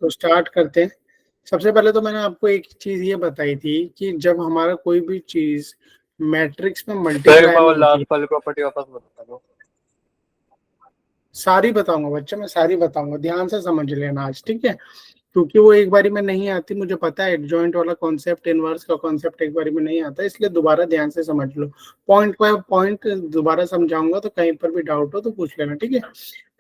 तो स्टार्ट करते हैं। सबसे पहले तो मैंने आपको एक चीज ये बताई थी कि जब हमारा कोई भी चीज मैट्रिक्स में मल्टीप्लाई में होती है, लास्ट वाली प्रॉपर्टी वापस बता दो। सारी बताऊंगा बच्चा, मैं सारी बताऊंगा, ध्यान से समझ लेना आज, ठीक है। क्योंकि वो एक बारी में नहीं आती, मुझे पता है एडजॉइंट वाला कॉन्सेप्ट, इनवर्स का कॉन्सेप्ट एक बारी में नहीं आता, इसलिए दोबारा ध्यान से समझ लो। पॉइंट बाय पॉइंट दोबारा समझाऊंगा, तो कहीं पर भी डाउट हो तो पूछ लेना, ठीक है।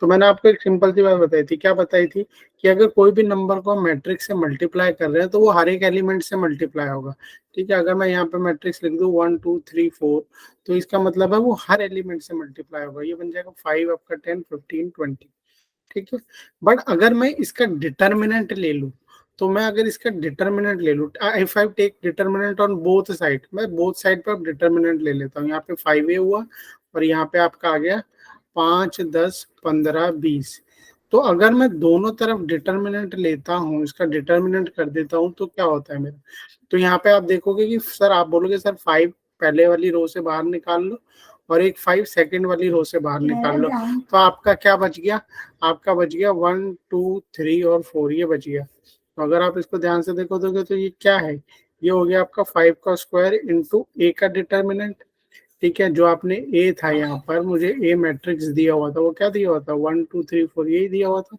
तो मैंने आपको एक सिंपल सी बात बताई थी, क्या बताई थी कि अगर कोई भी नंबर को मैट्रिक्स से मल्टीप्लाई कर रहे हैं तो वो हर एक एलिमेंट से मल्टीप्लाई होगा, ठीक है। अगर मैं यहाँ पे मैट्रिक्स लिख दूं 1 2 3 4, तो इसका मतलब है वो हर एलिमेंट से मल्टीप्लाई होगा। ये बन जाएगा 5 आपका 10 15 20, ठीक है। बट अगर मैं इसका डिटर्मिनेंट ले लूं, तो मैं अगर इसका डिटर्मिनेंट ले लूं, if I take determinant on both side, मैं बोथ साइड पर डिटर्मिनेंट ले लेता हूँ। यहाँ पे 5a हुआ और यहाँ पे आपका आ गया 5 10 15 20। तो अगर मैं दोनों तरफ डिटर्मिनेंट लेता हूँ, इसका डिटर्मिनेंट कर देता हूँ, तो क्या होता है मेरा, तो यहाँ पे आप देखोगे कि सर, आप बोलोगे सर 5 पहले वाली रो से बाहर निकाल लो और एक 5 सेकेंड वाली रो से बाहर निकाल लो, तो आपका क्या बच गया, आपका बच गया 1 2 3 और 4, ये बच गया। तो अगर आप इसको ध्यान से देखोगे तो ये क्या है, ये हो गया आपका 5 का स्क्वायर इंटू ए का डिटर्मिनेंट, ठीक है। जो आपने ए था, यहाँ पर मुझे ए मैट्रिक्स दिया हुआ था, वो क्या दिया हुआ था 1 2 3 4, यही दिया हुआ था।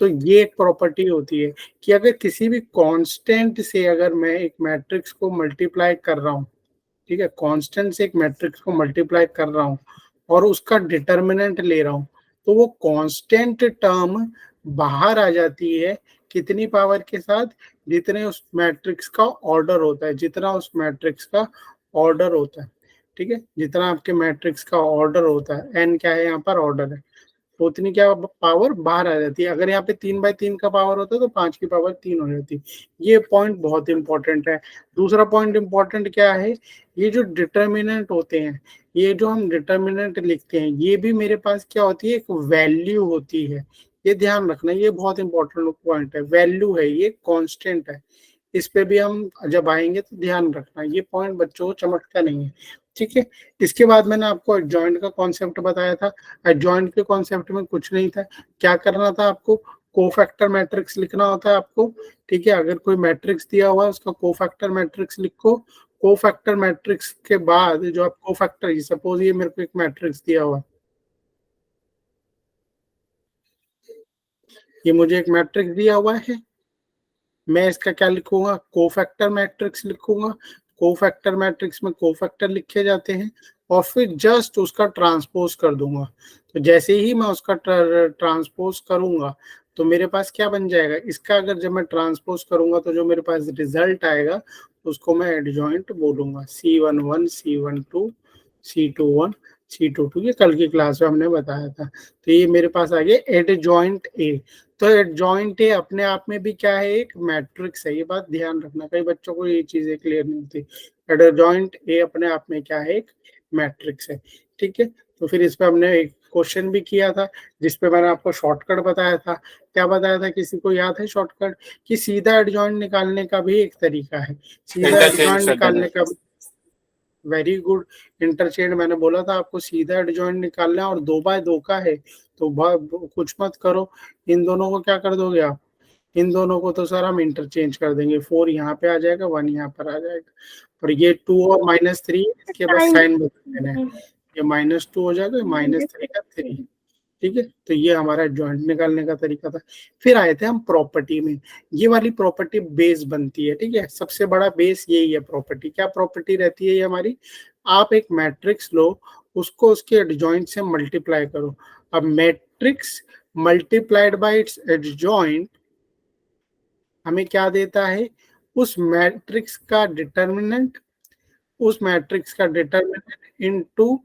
तो ये एक प्रॉपर्टी होती है कि अगर किसी भी कांस्टेंट से अगर मैं एक मैट्रिक्स को मल्टीप्लाई कर रहा हूँ, ठीक है, कांस्टेंट से एक मैट्रिक्स को मल्टीप्लाई कर रहा हूँ और उसका डिटर्मिनेंट ले रहा हूँ, तो वो कांस्टेंट टर्म बाहर आ जाती है कितनी पावर के साथ, जितने उस मैट्रिक्स का ऑर्डर होता है, जितना उस मैट्रिक्स का ऑर्डर होता है, ठीक है। जितना आपके मैट्रिक्स का ऑर्डर होता है, एन क्या है यहाँ पर, ऑर्डर है, तो उतनी क्या पावर बाहर आ जाती है। अगर यहाँ पे 3/3 का पावर होता है तो 5 की पावर 3 हो जाती है। ये पॉइंट बहुत इंपॉर्टेंट है। दूसरा पॉइंट इंपॉर्टेंट क्या है, ये जो डिटर्मिनेंट होते हैं, ये जो हम डिटर्मिनेंट लिखते हैं, ये भी मेरे पास क्या होती है, एक वैल्यू होती है। ये ध्यान रखना, ये बहुत इंपॉर्टेंट पॉइंट है, वैल्यू है, ये कांस्टेंट है। इस पे भी हम जब आएंगे तो ध्यान रखना, ये पॉइंट बच्चों को चमकता नहीं है, ठीक है। इसके बाद मैंने आपको एडजॉइंट का कॉन्सेप्ट बताया था। एडजॉइंट के कॉन्सेप्ट में कुछ नहीं था, क्या करना था आपको, कोफैक्टर मैट्रिक्स लिखना होता है आपको, ठीक है। अगर कोई मैट्रिक्स दिया हुआ है उसका कोफैक्टर मैट्रिक्स लिखो। कोफैक्टर मैट्रिक्स के बाद जो आप कोफैक्टर, सपोज ये मेरे को एक मैट्रिक्स दिया हुआ है, ये मुझे एक मैट्रिक्स दिया हुआ है, मैं इसका क्या लिखूंगा, कोफैक्टर मैट्रिक्स लिखूंगा। कोफैक्टर मैट्रिक्स में कोफैक्टर लिखे जाते हैं और फिर जस्ट उसका ट्रांसपोज कर दूंगा। तो जैसे ही मैं उसका ट्रांसपोज करूंगा तो मेरे पास क्या बन जाएगा, इसका अगर जब मैं ट्रांसपोज करूंगा तो जो मेरे पास रिजल्ट आएगा उसको मैं एडजॉइंट बोलूंगा, C11 C12 C21 C22, ये कल की क्लास में हमने बताया था। तो ये मेरे पास आ गया एडजॉइंट ए। तो एडजॉइंट ए अपने आप में भी क्या है, एक मैट्रिक्स है, ये बात ध्यान रखना, कई बच्चों को ये चीजें क्लियर नहीं होती। एडजॉइंट ए अपने आप में क्या है, एक मैट्रिक्स है, ठीक है। तो फिर इस पे हमने एक क्वेश्चन भी किया था जिसपे मैंने आपको शॉर्टकट बताया था। क्या बताया था, किसी को याद है शॉर्टकट, कि सीधा एडजॉइंट निकालने का भी एक तरीका है, सीधा एडजॉइंट निकालने का। वेरी गुड, इंटरचेंज मैंने बोला था आपको, सीधा एडजॉइंट निकालना है और 2x2 का है तो कुछ मत करो, इन दोनों को क्या कर दोगे आप, इन दोनों को तो सर हम इंटरचेंज कर देंगे, 4 यहाँ पे आ जाएगा, 1 यहाँ पर आ जाएगा, और ये 2 और -3 इसके बस साइन बदल देना है, ये -2 हो जाएगा, -3 का 3, ठीक है। तो ये हमारा जॉइंट निकालने का तरीका था। फिर आए थे हम प्रॉपर्टी में, ये वाली प्रॉपर्टी बेस बनती है, ठीक है। सबसे बड़ा बेस यही है प्रॉपर्टी। क्या प्रॉपर्टी रहती है ये हमारी, आप एक मैट्रिक्स लो, उसको उसके एडजॉइंट से मल्टीप्लाई करो। अब matrix multiplied by it's adjoint हमें क्या देता है, उस मैट्रिक्स का डिटर्मिनेंट, उस मैट्रिक्स का डिटर्मिनेंट इनटू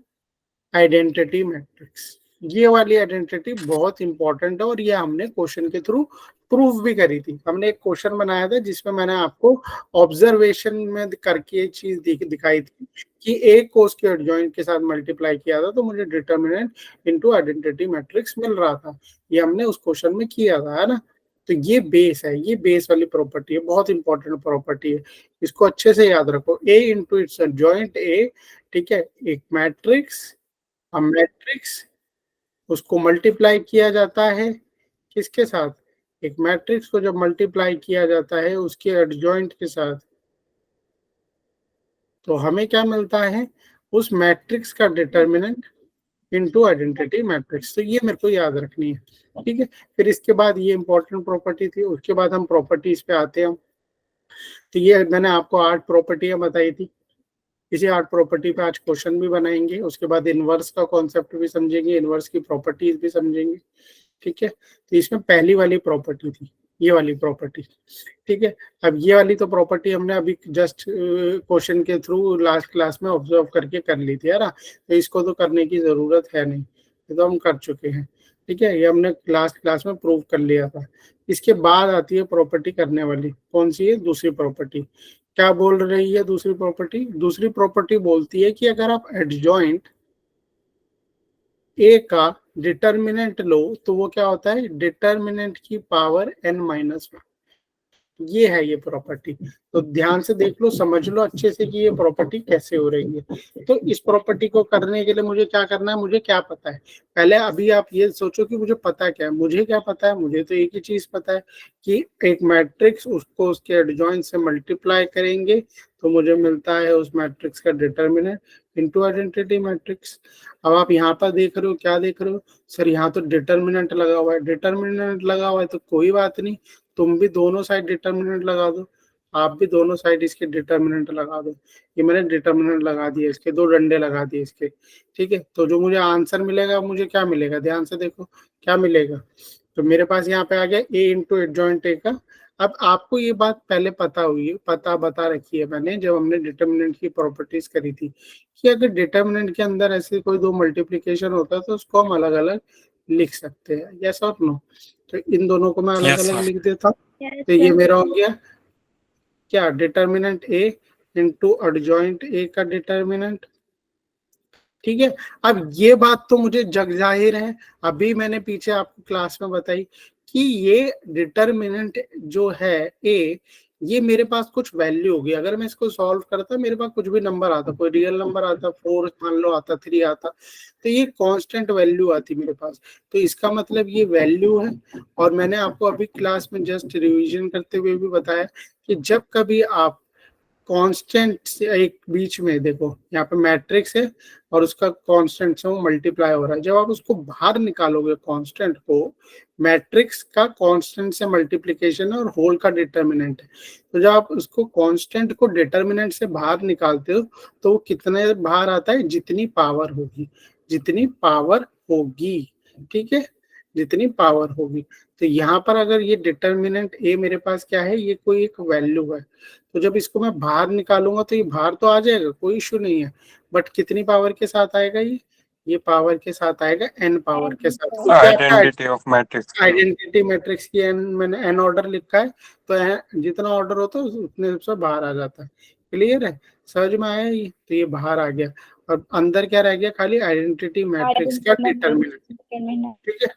आइडेंटिटी मैट्रिक्स। ये वाली आइडेंटिटी बहुत इंपॉर्टेंट है और ये हमने क्वेश्चन के थ्रू प्रूफ भी करी थी। हमने एक क्वेश्चन बनाया था जिसमें मैंने आपको ऑब्जर्वेशन में करके एक चीज दिखाई थी कि एक को उसके एडजॉइंट के साथ मल्टीप्लाई किया था तो मुझे डिटर्मिनेंट इनटू आइडेंटिटी मैट्रिक्स मिल रहा था। ये हमने उस क्वेश्चन में किया था, है ना। तो ये बेस है, ये बेस वाली प्रॉपर्टी है, बहुत इंपॉर्टेंट प्रॉपर्टी है, इसको अच्छे से याद रखो। ए इंटू इट्स एडजॉइंट ए, ठीक है, एक मैट्रिक्स, मैट्रिक्स उसको मल्टीप्लाई किया जाता है किसके साथ, एक मैट्रिक्स को जब मल्टीप्लाई किया जाता है उसके एडजॉइंट के साथ, तो हमें क्या मिलता है, उस मैट्रिक्स का डिटर्मिनेंट इनटू आइडेंटिटी मैट्रिक्स। तो ये मेरे को याद रखनी है, ठीक है। फिर इसके बाद ये इंपॉर्टेंट प्रॉपर्टी थी, उसके बाद हम प्रॉपर्टीज पे आते हैं। तो ये मैंने आपको 8 प्रॉपर्टियां बताई थी, इसी 8 प्रॉपर्टी पे आज क्वेश्चन भी बनाएंगे। उसके बाद इनवर्स का कॉन्सेप्ट भी समझेंगे, इनवर्स की प्रॉपर्टीज भी समझेंगे, ठीक है। तो इसमें पहली वाली प्रॉपर्टी थी ये वाली प्रॉपर्टी, ठीक है। अब ये वाली तो प्रॉपर्टी हमने अभी जस्ट क्वेश्चन के थ्रू लास्ट क्लास में ऑब्जर्व करके कर ली थी, है ना। तो इसको तो करने की जरूरत है नहीं, ये तो हम कर चुके हैं, ठीक है। ये हमने लास्ट क्लास में प्रूव कर लिया था। इसके बाद आती है प्रॉपर्टी करने वाली, कौन सी है, दूसरी प्रॉपर्टी। क्या बोल रही है दूसरी प्रॉपर्टी? दूसरी प्रॉपर्टी बोलती है कि अगर आप एडजॉइंट ए का डिटर्मिनेंट लो तो वो क्या होता है, डिटर्मिनेंट की पावर n-1। ये है ये प्रॉपर्टी। तो ध्यान से देख लो, समझ लो अच्छे से कि ये प्रॉपर्टी कैसे हो रही है। तो इस प्रॉपर्टी को करने के लिए मुझे क्या करना है, मुझे क्या पता है पहले। अभी आप ये सोचो कि मुझे पता क्या है, मुझे क्या पता है, मुझे तो एक ही चीज पता है कि एक मैट्रिक्स, उसको उसके एडजॉइंट से मल्टीप्लाई करेंगे तो मुझे मिलता है उस मैट्रिक्स का डिटर्मिनेंट इनटू आइडेंटिटी मैट्रिक्स। अब आप यहाँ पर देख रहे हो, क्या देख रहे हो सर, यहाँ तो डिटर्मिनेंट लगा हुआ है। डिटर्मिनेंट लगा हुआ है तो कोई बात नहीं, तुम भी दोनों साइड डिटर्मिनेंट लगा दो, आप भी दोनों साइड इसके डिटर्मिनेंट लगा दो। ये मैंने डिटर्मिनेंट लगा दिए, इसके 2 डंडे लगा दिए इसके, ठीक है। तो जो मुझे आंसर मिलेगा, मुझे क्या मिलेगा, ध्यान से देखो क्या मिलेगा। तो मेरे पास यहाँ पे आ गया ए इंटू एडजॉइंट ए का। अब आपको ये बात पहले पता हुई है, पता बता रखी है मैंने जब हमने डिटर्मिनेंट की प्रॉपर्टीज करी थी, कि अगर डिटर्मिनेंट के अंदर ऐसे कोई 2 मल्टीप्लीकेशन होता है तो उसको हम अलग अलग लिख सकते हैं, यस और नो। तो इन दोनों को मैं अलग अलग लिख देता हूँ। तो ये मेरा हो गया क्या, डिटर्मिनेंट ए इंटू एडजॉइंट ए का डिटर्मिनेंट, ठीक है। अब ये बात तो मुझे जग जाहिर है, अभी मैंने पीछे आपको क्लास में बताई कि ये डिटर्मिनेंट जो है ए, ये मेरे पास कुछ वैल्यू होगी। अगर मैं इसको सॉल्व करता, मेरे पास कुछ भी नंबर आता, कोई रियल नंबर आता, 4 मान लो आता, 3 आता, तो ये कांस्टेंट वैल्यू आती मेरे पास। तो इसका मतलब ये वैल्यू है। और मैंने आपको अभी क्लास में जस्ट रिवीजन करते हुए भी बताया कि जब कभी आप कांस्टेंट से एक बीच में देखो, यहाँ पे मैट्रिक्स है और उसका कांस्टेंट से वो मल्टीप्लाई हो रहा है, जब आप उसको बाहर निकालोगे कांस्टेंट को, मैट्रिक्स का कांस्टेंट से मल्टीप्लिकेशन है और होल का डिटर्मिनेंट है। तो जब आप उसको कांस्टेंट को डिटर्मिनेंट से बाहर निकालते हो तो वो कितने बाहर आता है, जितनी पावर होगी, जितनी पावर होगी, ठीक है, जितनी पावर होगी। तो यहाँ पर अगर ये डिटर्मिनेंट ए मेरे पास क्या है, ये कोई एक वैल्यू है, तो जब इसको मैं बाहर निकालूंगा तो ये बाहर तो आ जाएगा, कोई इशू नहीं है। बट कितनी पावर के साथ आएगा, ये पावर के साथ आएगा, एन पावर के साथ। Identity of matrix, identity matrix की एन, मैंने एन ऑर्डर लिखा है, तो जितना ऑर्डर होता है उतने से बाहर आ जाता है। क्लियर है, समझ में आया ये? तो ये बाहर आ गया और अंदर क्या रह गया, खाली आइडेंटिटी मैट्रिक्स का डिटर्मिनेंट, ठीक है।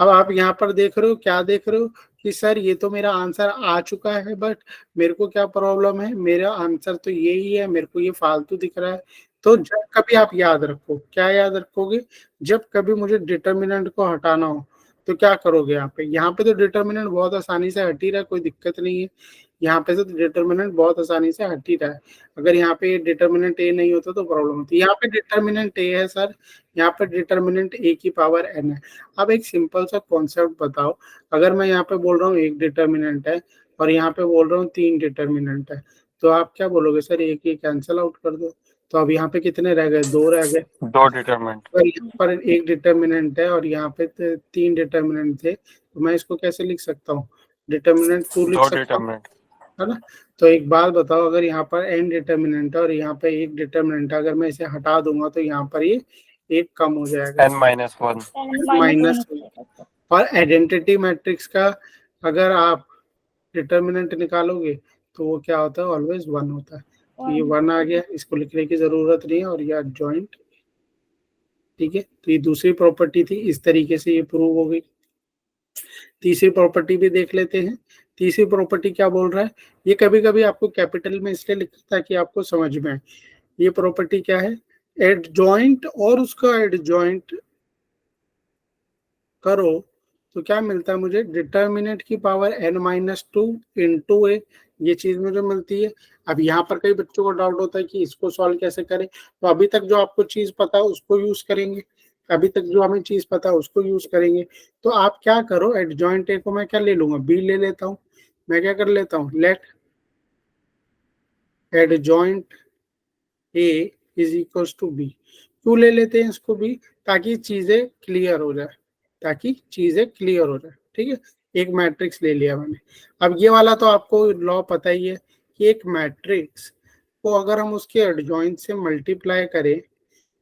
अब आप यहाँ पर देख रहे हो, क्या देख रहे हो कि सर ये तो मेरा आंसर आ चुका है, बट मेरे को क्या प्रॉब्लम है, मेरा आंसर तो यही है, मेरे को ये फालतू दिख रहा है। तो जब कभी आप याद रखो, क्या याद रखोगे, जब कभी मुझे डिटर्मिनेंट को हटाना हो तो क्या करोगे, यहाँ पे तो डिटर्मिनेंट बहुत आसानी से हट ही रहा है, कोई दिक्कत नहीं है। यहाँ पे से तो डिटर्मिनेंट बहुत आसानी से हट ही रहा है। अगर यहाँ पे डिटर्मिनेंट ए नहीं होता तो प्रॉब्लम होती। यहाँ पे डिटर्मिनेंट ए है सर, यहाँ पे डिटर्मिनेंट ए की पावर एन है। अब एक सिंपल सा कॉन्सेप्ट बताओ, अगर मैं यहाँ पे बोल रहा हूँ एक डिटर्मिनेंट है और यहाँ पे बोल रहा हूँ 3 डिटर्मिनेंट है, तो आप क्या बोलोगे, सर एक ही कैंसिल आउट कर दो। तो अब यहाँ पे कितने रह गए, 2 रह गए, 2 डिटरमिनेंट, और यहाँ पर एक डिटर्मिनेंट है और यहाँ पे 3 डिटर्मिनेंट थे, तो मैं इसको कैसे लिख सकता हूँ, डिटर्मिनेंट 2 लिख 2 सकता हूँ, डिटरमिनेंट, है ना। तो एक बात बताओ, अगर यहाँ पर n डिटर्मिनेंट है और यहाँ पे एक डिटर्मिनेंट है, अगर मैं इसे हटा दूंगा तो यहाँ पर ये एक कम हो जाएगा, n-1। माइनस। और आइडेंटिटी मैट्रिक्स का अगर आप डिटर्मिनेंट निकालोगे तो वो क्या होता है, ऑलवेज 1 होता है। तो ये 1 आ गया, इसको लिखने की जरूरत नहीं है, और ये जॉइंट, ठीक है। तो ये दूसरी प्रॉपर्टी थी, इस तरीके से ये प्रूव हो गई। तीसरी प्रॉपर्टी भी देख लेते हैं। तीसरी प्रॉपर्टी क्या बोल रहा है, ये कभी कभी आपको कैपिटल में इसलिए लिखता है ताकि आपको समझ में आए। ये प्रॉपर्टी क्या है, एडजॉइंट और उसका एडजॉइंट करो तो क्या मिलता है मुझे, डिटर्मिनेंट की पावर n-2 इंटू ए, ये चीज मुझे मिलती है। अब यहाँ पर कई बच्चों को डाउट होता है कि इसको सॉल्व कैसे करें, तो अभी तक जो आपको चीज पता है उसको यूज करेंगे, अभी तक जो हमें चीज पता है उसको यूज करेंगे। तो आप क्या करो, एडजॉइंट ए को मैं क्या ले लूंगा, बी ले लेता हूँ। मैं क्या कर लेता हूँ, let adjoint A is equal to B. क्यों ले लेते हैं इसको बी, ताकि चीजें क्लियर हो जाए, ताकि चीजें क्लियर हो जाए। ठीक है, एक मैट्रिक्स ले लिया मैंने। अब ये वाला तो आपको लॉ पता ही है कि एक मैट्रिक्स को अगर हम उसके एडजॉइंट से मल्टीप्लाई करें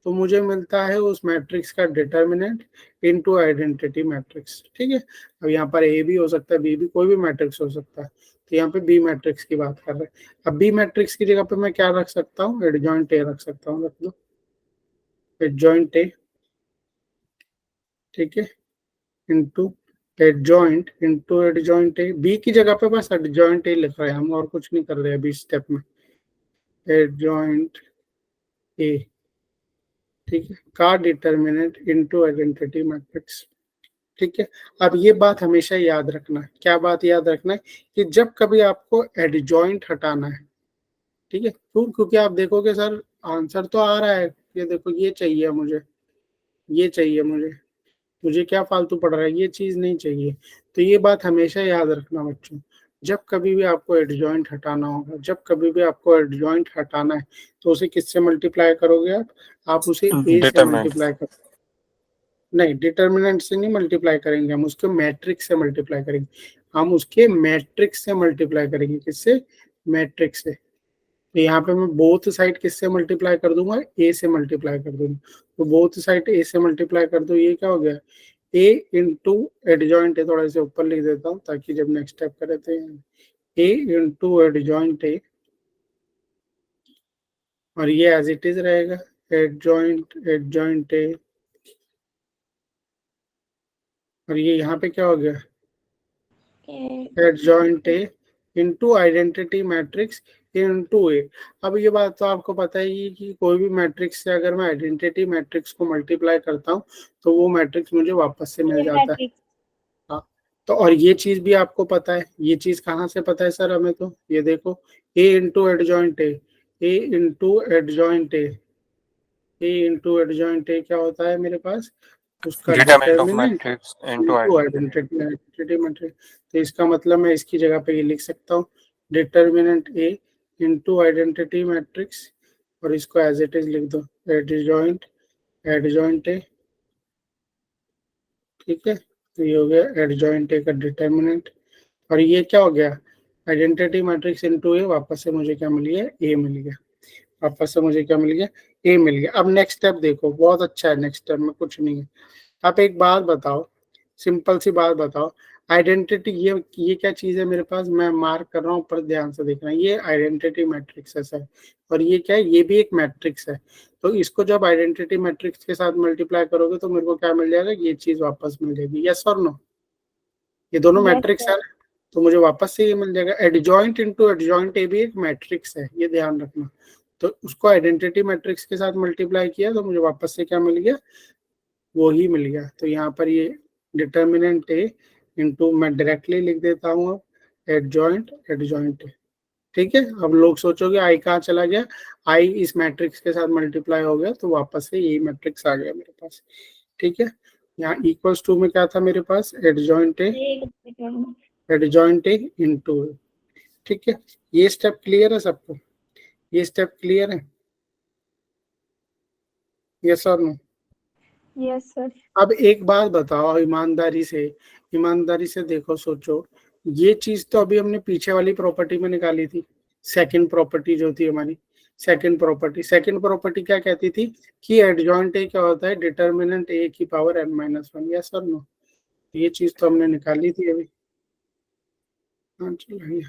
तो मुझे मिलता है उस मैट्रिक्स का डिटर्मिनेंट इनटू आइडेंटिटी मैट्रिक्स। ठीक है, अब यहाँ पर ए भी हो सकता है, बी भी, कोई भी मैट्रिक्स हो सकता है। तो यहाँ पे बी मैट्रिक्स की बात कर रहे हैं। अब बी मैट्रिक्स की जगह पे मैं क्या रख सकता हूँ, एडजॉइंट ए रख सकता हूँ, रख दो एडजॉइंट ए। ठीक है, इंटू एडजॉइंट ए, बी की जगह पे बस एडजॉइंट ए लिख रहे हैं हम, और कुछ नहीं कर रहे अभी स्टेप में, एडजॉइंट ए। ठीक है, का डिटर्मिनेंट इनटू आइडेंटिटी मैट्रिक्स। ठीक है, अब ये बात हमेशा याद रखना है, क्या बात याद रखना है, कि जब कभी आपको एडजॉइंट हटाना है, ठीक है, क्योंकि आप देखोगे सर आंसर तो आ रहा है, ये देखो ये चाहिए मुझे, ये चाहिए मुझे, मुझे क्या फालतू पड़ रहा है, ये चीज नहीं चाहिए। तो ये बात हमेशा याद रखना बच्चों, जब कभी भी आपको एडजॉइंट हटाना होगा, जब कभी भी आपको एडजॉइंट हटाना है, तो उसे किससे मल्टीप्लाई करोगे आप उसे ए से Determinant. मल्टीप्लाई करोगे। नहीं, डिटर्मिनेंट से नहीं मल्टीप्लाई करेंगे हम, उसके मैट्रिक्स से मल्टीप्लाई करेंगे, हम उसके मैट्रिक्स से मल्टीप्लाई करेंगे, किससे, मैट्रिक्स से। तो यहाँ पे मैं बोथ साइड किससे मल्टीप्लाई कर दूंगा, ए से मल्टीप्लाई कर दूंगा। तो बोथ साइड ए से मल्टीप्लाई कर दो, ये क्या हो गया, ए इंटू एडजॉइंट ए, थोड़ा से ऊपर लिख देता हूँ ताकि जब नेक्स्ट स्टेप करे तो ए इंटू एडजॉइंट ए, और ये एज इट इज रहेगा, एडजॉइंट ए, और ये यहाँ पे क्या हो गया, adjoint A into identity matrix into A. अब ये बात तो आपको पता ही है कि कोई भी मैट्रिक्स से अगर मैं आइडेंटिटी मैट्रिक्स को मल्टीप्लाई करता हूँ तो वो मैट्रिक्स मुझे वापस से मिल जाता है। हाँ, तो और ये चीज भी आपको पता है, ये चीज कहाँ से पता है सर हमें, तो ये देखो, A into adjoint A into adjoint A into adjoint A क्या होता है मेरे पास, उसका Determinant of determinant matrix into into identity. Identity matrix. तो इसका मतलब मैं इसकी जगह पे ये लिख सकता हूँ, डिटर्मिनेंट ए इनटू आइडेंटिटी मैट्रिक्स, और इसको एज इट इज लिख दो, एडजॉइंट ए। ठीक है, तो ये हो गया एडजॉइंट ए का डिटर्मिनेंट, और ये क्या हो गया, आइडेंटिटी मैट्रिक्स इनटू ए, वापस से मुझे क्या मिल गया, ए मिल गया, वापस से मुझे क्या मिल गया, ए मिल गया। अब नेक्स्ट स्टेप देखो, बहुत अच्छा है, नेक्स्ट स्टेप में कुछ नहीं है। आप एक बात बताओ, सिंपल सी बात बताओ, आइडेंटिटी ये क्या चीज है मेरे पास, मैं मार्क कर रहा हूँ, पर ध्यान से देखना, ये आइडेंटिटी मैट्रिक्स है सर, और ये क्या है, ये भी एक मैट्रिक्स है। तो इसको जब आइडेंटिटी मैट्रिक्स के साथ मल्टीप्लाई करोगे तो मेरे को क्या मिल जाएगा, ये चीज वापस मिल जाएगी, यस और नो, ये दोनों मैट्रिक्स है, तो मुझे वापस से ये मिल जाएगा। एडजॉइंट इनटू एडजॉइंट ए भी एक मैट्रिक्स है, ये ध्यान रखना। तो उसको आइडेंटिटी मैट्रिक्स के साथ मल्टीप्लाई किया तो मुझे वापस से क्या मिल गया, वो ही मिल गया। तो यहाँ पर ये डिटर्मिनेंट ए इंटू, मैं डायरेक्टली लिख देता हूँ अब एडजॉइंट ए। ठीक है, अब लोग सोचोगे आई कहाँ चला गया, आई इस मैट्रिक्स के साथ मल्टीप्लाई हो गया तो वापस से यही मैट्रिक्स आ गया मेरे पास। ठीक है, यहाँ इक्वल्स टू में क्या था मेरे पास, एडजॉइंट ए इंटू ए। ठीक है, ये स्टेप क्लियर है सबको, ये स्टेप क्लियर है, यस और नो। Yes sir. अब एक बात बताओ ईमानदारी से देखो, सोचो, ये चीज तो अभी हमने पीछे वाली प्रॉपर्टी में निकाली थी, सेकंड प्रॉपर्टी जो थी हमारी, सेकंड प्रॉपर्टी क्या कहती थी कि एडजॉइंट ए क्या होता है, डिटर्मिनेंट ए की पावर n-1, यस और नो। ये चीज तो हमने निकाली थी अभी। हाँ चलो,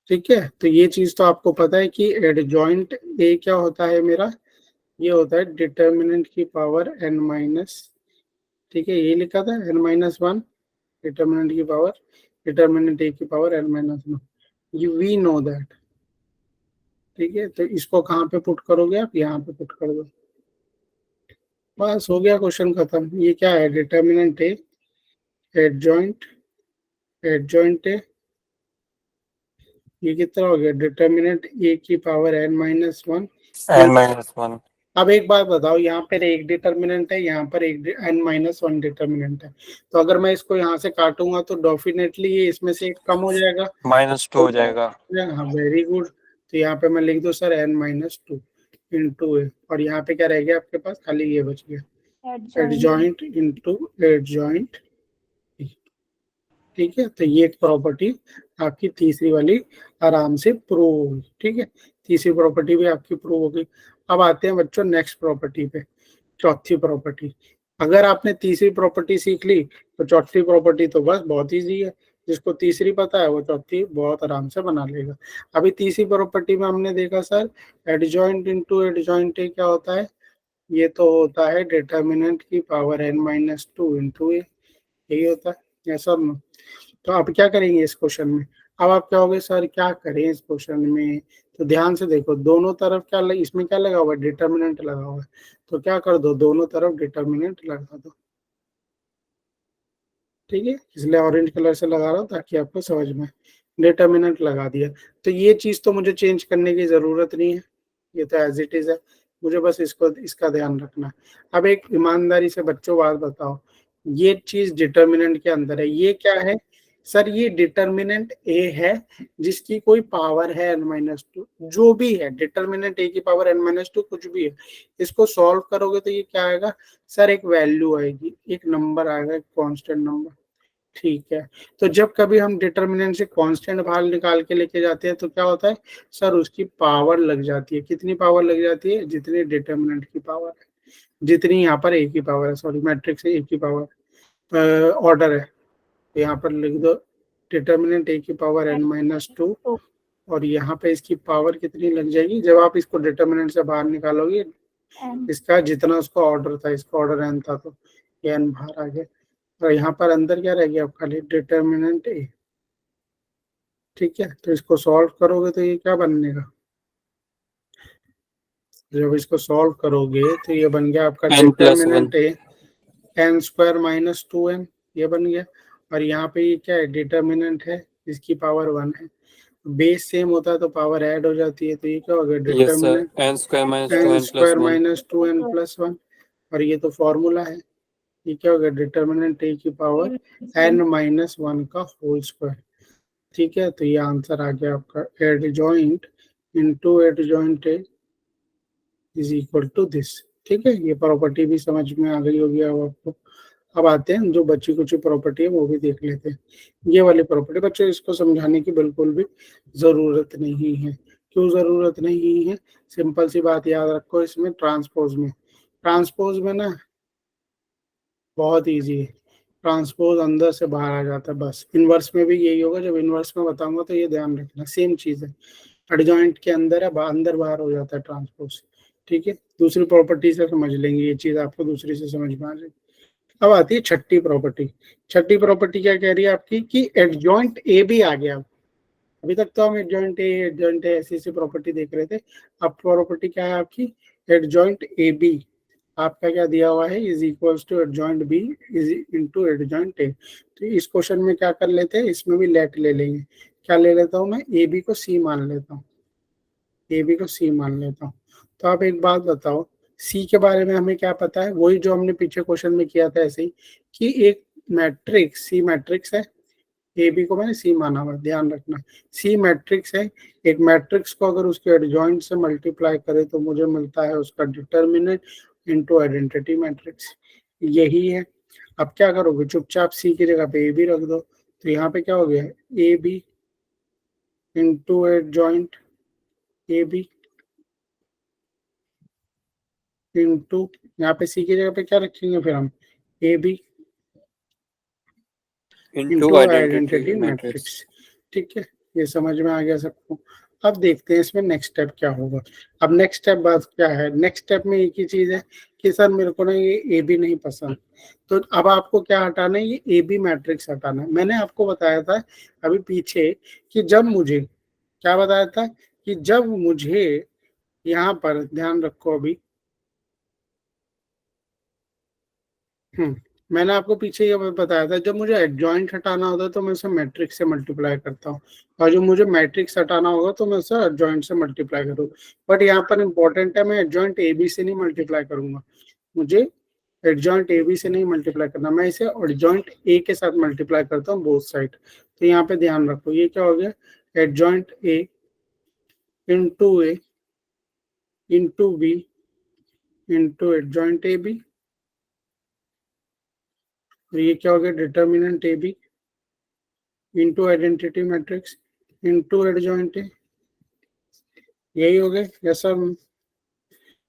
ठीक है, तो ये चीज तो आपको पता है कि एडजॉइंट ए क्या होता है मेरा, ये होता है डिटर्मिनेंट की पावर n-, ठीक है, ये लिखा था n-1, डिटर्मिनेंट ए की power n-1, you we know that. ठीक है, तो इसको कहाँ पे पुट करोगे आप, यहाँ पे पुट कर दो, बस हो गया, क्वेश्चन खत्म। ये क्या है, डिटर्मिनेंट ए एडजॉइंट ए, ये कितना हो गया, डिटर्मिनेंट ए की पावर n-1। n-1। अब एक बात बताओ, यहाँ पर एक डिटर्मिनेंट है, यहाँ पर एक n-1 डिटर्मिनेंट है, तो अगर मैं इसको यहाँ से काटूंगा तो डेफिनेटली ये इसमें से एक कम हो जाएगा। -2 हो जाएगा। हाँ वेरी गुड। तो यहाँ पे मैं लिख दूँ सर n-2 इंटू ए, और यहाँ पे क्या रह गया आपके पास, खाली ये बच गया, Adjoint. Adjoint into adjoint. ठीक है, तो ये एक प्रॉपर्टी आपकी तीसरी वाली आराम से प्रूव होगी। ठीक है, तीसरी प्रॉपर्टी भी आपकी प्रूव होगी। अब आते हैं बच्चों नेक्स्ट प्रॉपर्टी पे, चौथी प्रॉपर्टी। अगर आपने तीसरी प्रॉपर्टी सीख ली तो चौथी प्रॉपर्टी तो बस बहुत इजी है, जिसको तीसरी पता है वो चौथी बहुत आराम से बना लेगा। अभी तीसरी प्रॉपर्टी में हमने देखा sir, adjoint into adjoint A क्या होता है, ये तो होता है डिटर्मिनेंट की पावर n-2 इंटू ए, यही होता है ऐसा ना। तो आप क्या करेंगे इस क्वेश्चन में, अब आप क्या होगे सर क्या करें इस क्वेश्चन में, तो ध्यान से देखो, दोनों तरफ क्या इसमें क्या लगा हुआ है, डिटर्मिनेंट लगा हुआ है, तो क्या कर दो, दोनों तरफ डिटर्मिनेंट लगा दो। ठीक है, इसलिए ऑरेंज कलर से लगा रहा हूँ ताकि आपको समझ में, डिटर्मिनेंट लगा दिया। तो ये चीज तो मुझे चेंज करने की जरूरत नहीं है, ये तो एज इट इज है, मुझे बस इसको इसका ध्यान रखना है। अब एक ईमानदारी से बच्चों बात बताओ, ये चीज डिटर्मिनेंट के अंदर है, ये क्या है सर, ये डिटर्मिनेंट ए है जिसकी कोई पावर है n-2, जो भी है डिटर्मिनेंट ए की पावर n-2 कुछ भी है, इसको सॉल्व करोगे तो ये क्या आएगा सर, एक वैल्यू आएगी, एक नंबर आएगा, एक कांस्टेंट नंबर। ठीक है, तो जब कभी हम डिटर्मिनेंट से कांस्टेंट बाहर निकाल के लेके जाते हैं तो क्या होता है सर, उसकी पावर लग जाती है, कितनी पावर लग जाती है, जितनी डिटर्मिनेंट की पावर है, जितनी यहाँ पर ए की पावर है, सॉरी मैट्रिक्स ए की पावर ऑर्डर है, तो यहाँ पर लिख दो डिटर्मिनेंट ए की पावर n-2, और यहाँ पे इसकी पावर कितनी लग जाएगी, जब आप इसको डिटर्मिनेंट से बाहर निकालोगे, N. इसका जितना उसका ऑर्डर था, इसका ऑर्डर n था, तो ये n बाहर आ गया, और यहाँ पर अंदर क्या रह गया, खाली डिटर्मिनेंट ए। ठीक है, तो इसको सॉल्व करोगे तो ये क्या बनेगा, जब इसको सॉल्व करोगे तो ये बन गया आपका डिटर्मिनेंट ए n² - 2n, ये बन गया, और यहाँ पे ये क्या है, डिटर्मिनेंट है, इसकी पावर 1 है, बेस सेम होता है तो पावर ऐड हो जाती है, तो ये क्या हो गया, डिटर्मिनेंट n² - 2n + 1, और ये तो फॉर्मूला है, ये क्या हो गया, डिटर्मिनेंट ए की पावर n-1 का होल स्क्वायर। ठीक है, तो ये आंसर आ गया आपका, adjoint into adjoint A is equal to this. ठीक है, ये प्रॉपर्टी भी समझ में आ गई होगी अब आपको। अब आते हैं जो बची कुछ प्रॉपर्टी है वो भी देख लेते हैं। ये वाली प्रॉपर्टी बच्चों, इसको समझाने की बिल्कुल भी जरूरत नहीं है। क्यों जरूरत नहीं है, सिंपल सी बात याद रखो, इसमें ट्रांसपोज में ना बहुत इजी है, ट्रांसपोज अंदर से बाहर आ जाता है, बस इनवर्स में भी यही होगा, जब इनवर्स में बताऊंगा तो ये ध्यान रखना, सेम चीज है, एडजॉइंट के अंदर है, अंदर बाहर हो जाता है ट्रांसपोज। ठीक है, दूसरी प्रॉपर्टी से समझ लेंगे, ये चीज आपको दूसरी से समझ में आ जाएगी। अब आती है छठी प्रॉपर्टी। छठी प्रॉपर्टी क्या कह रही है आपकी, कि एडजॉइंट ए भी आ गया। अभी तक तो हम एडजॉइंट ए ऐसी ऐसी प्रॉपर्टी देख रहे थे, अब प्रॉपर्टी क्या है आपकी, एडजॉइंट ए बी, आपका क्या दिया हुआ है, is equals to adjoint B is into adjoint A. तो इस क्वेश्चन में क्या कर लेते हैं, इसमें भी लेट ले लेंगे, क्या ले लेता हूँ मैं, ए बी को सी मान लेता हूँ, ए बी को सी मान लेता हूँ। तो आप एक बात बताओ, सी के बारे में हमें क्या पता है, वही जो हमने पीछे क्वेश्चन में किया था ऐसे ही, कि एक मैट्रिक्स सी मैट्रिक्स है, ए बी को मैंने सी माना हुआ, ध्यान रखना, सी मैट्रिक्स है, एक मैट्रिक्स को अगर उसके एडजॉइंट से मल्टीप्लाई करे तो मुझे मिलता है उसका डिटर्मिनेंट इनटू आइडेंटिटी मैट्रिक्स, यही है। अब क्या करोगे, चुपचाप सी की जगह पे ए बी रख दो, तो यहाँ पे क्या हो गया, A B into adjoint A B into, यहाँ पे सी की जगह पे क्या रखेंगे फिर हम, A B into identity matrix. ठीक है, ये समझ में आ गया सबको। अब देखते हैं इसमें नेक्स्ट स्टेप क्या होगा। अब नेक्स्ट स्टेप बात क्या है, नेक्स्ट स्टेप में एक ही चीज है कि सर मेरे को ना ये ए बी नहीं पसंद, तो अब आपको क्या हटाना है, ये ए बी मैट्रिक्स हटाना है। मैंने आपको बताया था अभी पीछे कि जब मुझे, क्या बताया था, कि जब मुझे यहाँ पर ध्यान रखो, अभी मैंने आपको पीछे ये बताया था, जब मुझे एडजॉइंट हटाना होता है तो मैं उसे मैट्रिक्स से मल्टीप्लाई करता हूँ, और जो मुझे मैट्रिक्स हटाना होगा तो मैं उसे एडजॉइंट से मल्टीप्लाई करूँगा। बट यहाँ पर इंपॉर्टेंट है, मैं एडजॉइंट ए बी से नहीं मल्टीप्लाई करूंगा, मुझे एडजॉइंट ए बी से नहीं मल्टीप्लाई करना, मैं इसे एडजॉइंट ए के साथ मल्टीप्लाई करता हूँ बोथ साइड। तो यहाँ पे ध्यान रखो, ये क्या हो गया, adjoint A into B into adjoint A B, और ये क्या हो गया, determinant A B into identity matrix into adjoint A. यही हो गया, यस सर।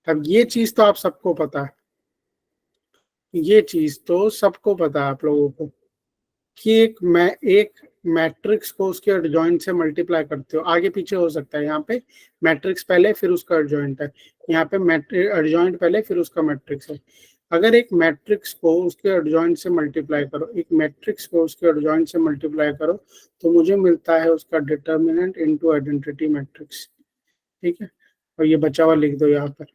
अब ये चीज तो आप सबको पता है, ये चीज तो सबको पता है आप लोगों को, कि एक मैट्रिक्स को उसके एडजॉइंट से मल्टीप्लाई करते हो, आगे पीछे हो सकता है, यहाँ पे मैट्रिक्स पहले फिर उसका एडजॉइंट है, यहाँ पे एडजॉइंट पहले फिर उसका मैट्रिक्स है। अगर एक मैट्रिक्स को उसके एडजॉइंट से मल्टीप्लाई करो, एक मैट्रिक्स को उसके एडजॉइंट से मल्टीप्लाई करो, तो मुझे मिलता है उसका डिटर्मिनेंट इनटू आइडेंटिटी मैट्रिक्स। ठीक है, और ये बचा हुआ लिख दो यहाँ पर।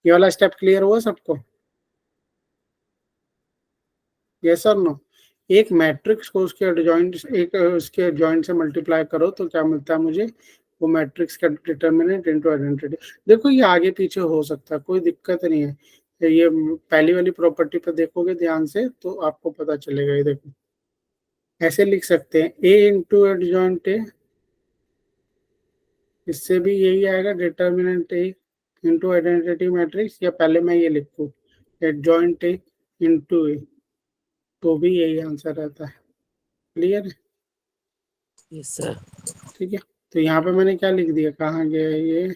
ये वाला स्टेप क्लियर हुआ सबको, यस और नो? एक मैट्रिक्स को उसके एडजॉइंट से मल्टीप्लाई करो तो क्या मिलता है मुझे, वो मैट्रिक्स का डिटर्मिनेंट इनटू आइडेंटिटी। देखो ये आगे पीछे हो सकता है, कोई दिक्कत नहीं है, ये पहली वाली प्रॉपर्टी पे देखोगे ध्यान से तो आपको पता चलेगा। ये देखो ऐसे लिख सकते हैं, ए इंटू एडजॉइंट ए, इससे भी यही आएगा, डिटर्मिनेंट ए इंटू आइडेंटिटी मैट्रिक्स, या पहले मैं ये लिखूं एडजॉइंट ए इंटू ए, तो भी यही आंसर रहता है। क्लियर है? Yes sir. ठीक है, तो यहाँ पे मैंने क्या लिख दिया, कहाँ गया है ये,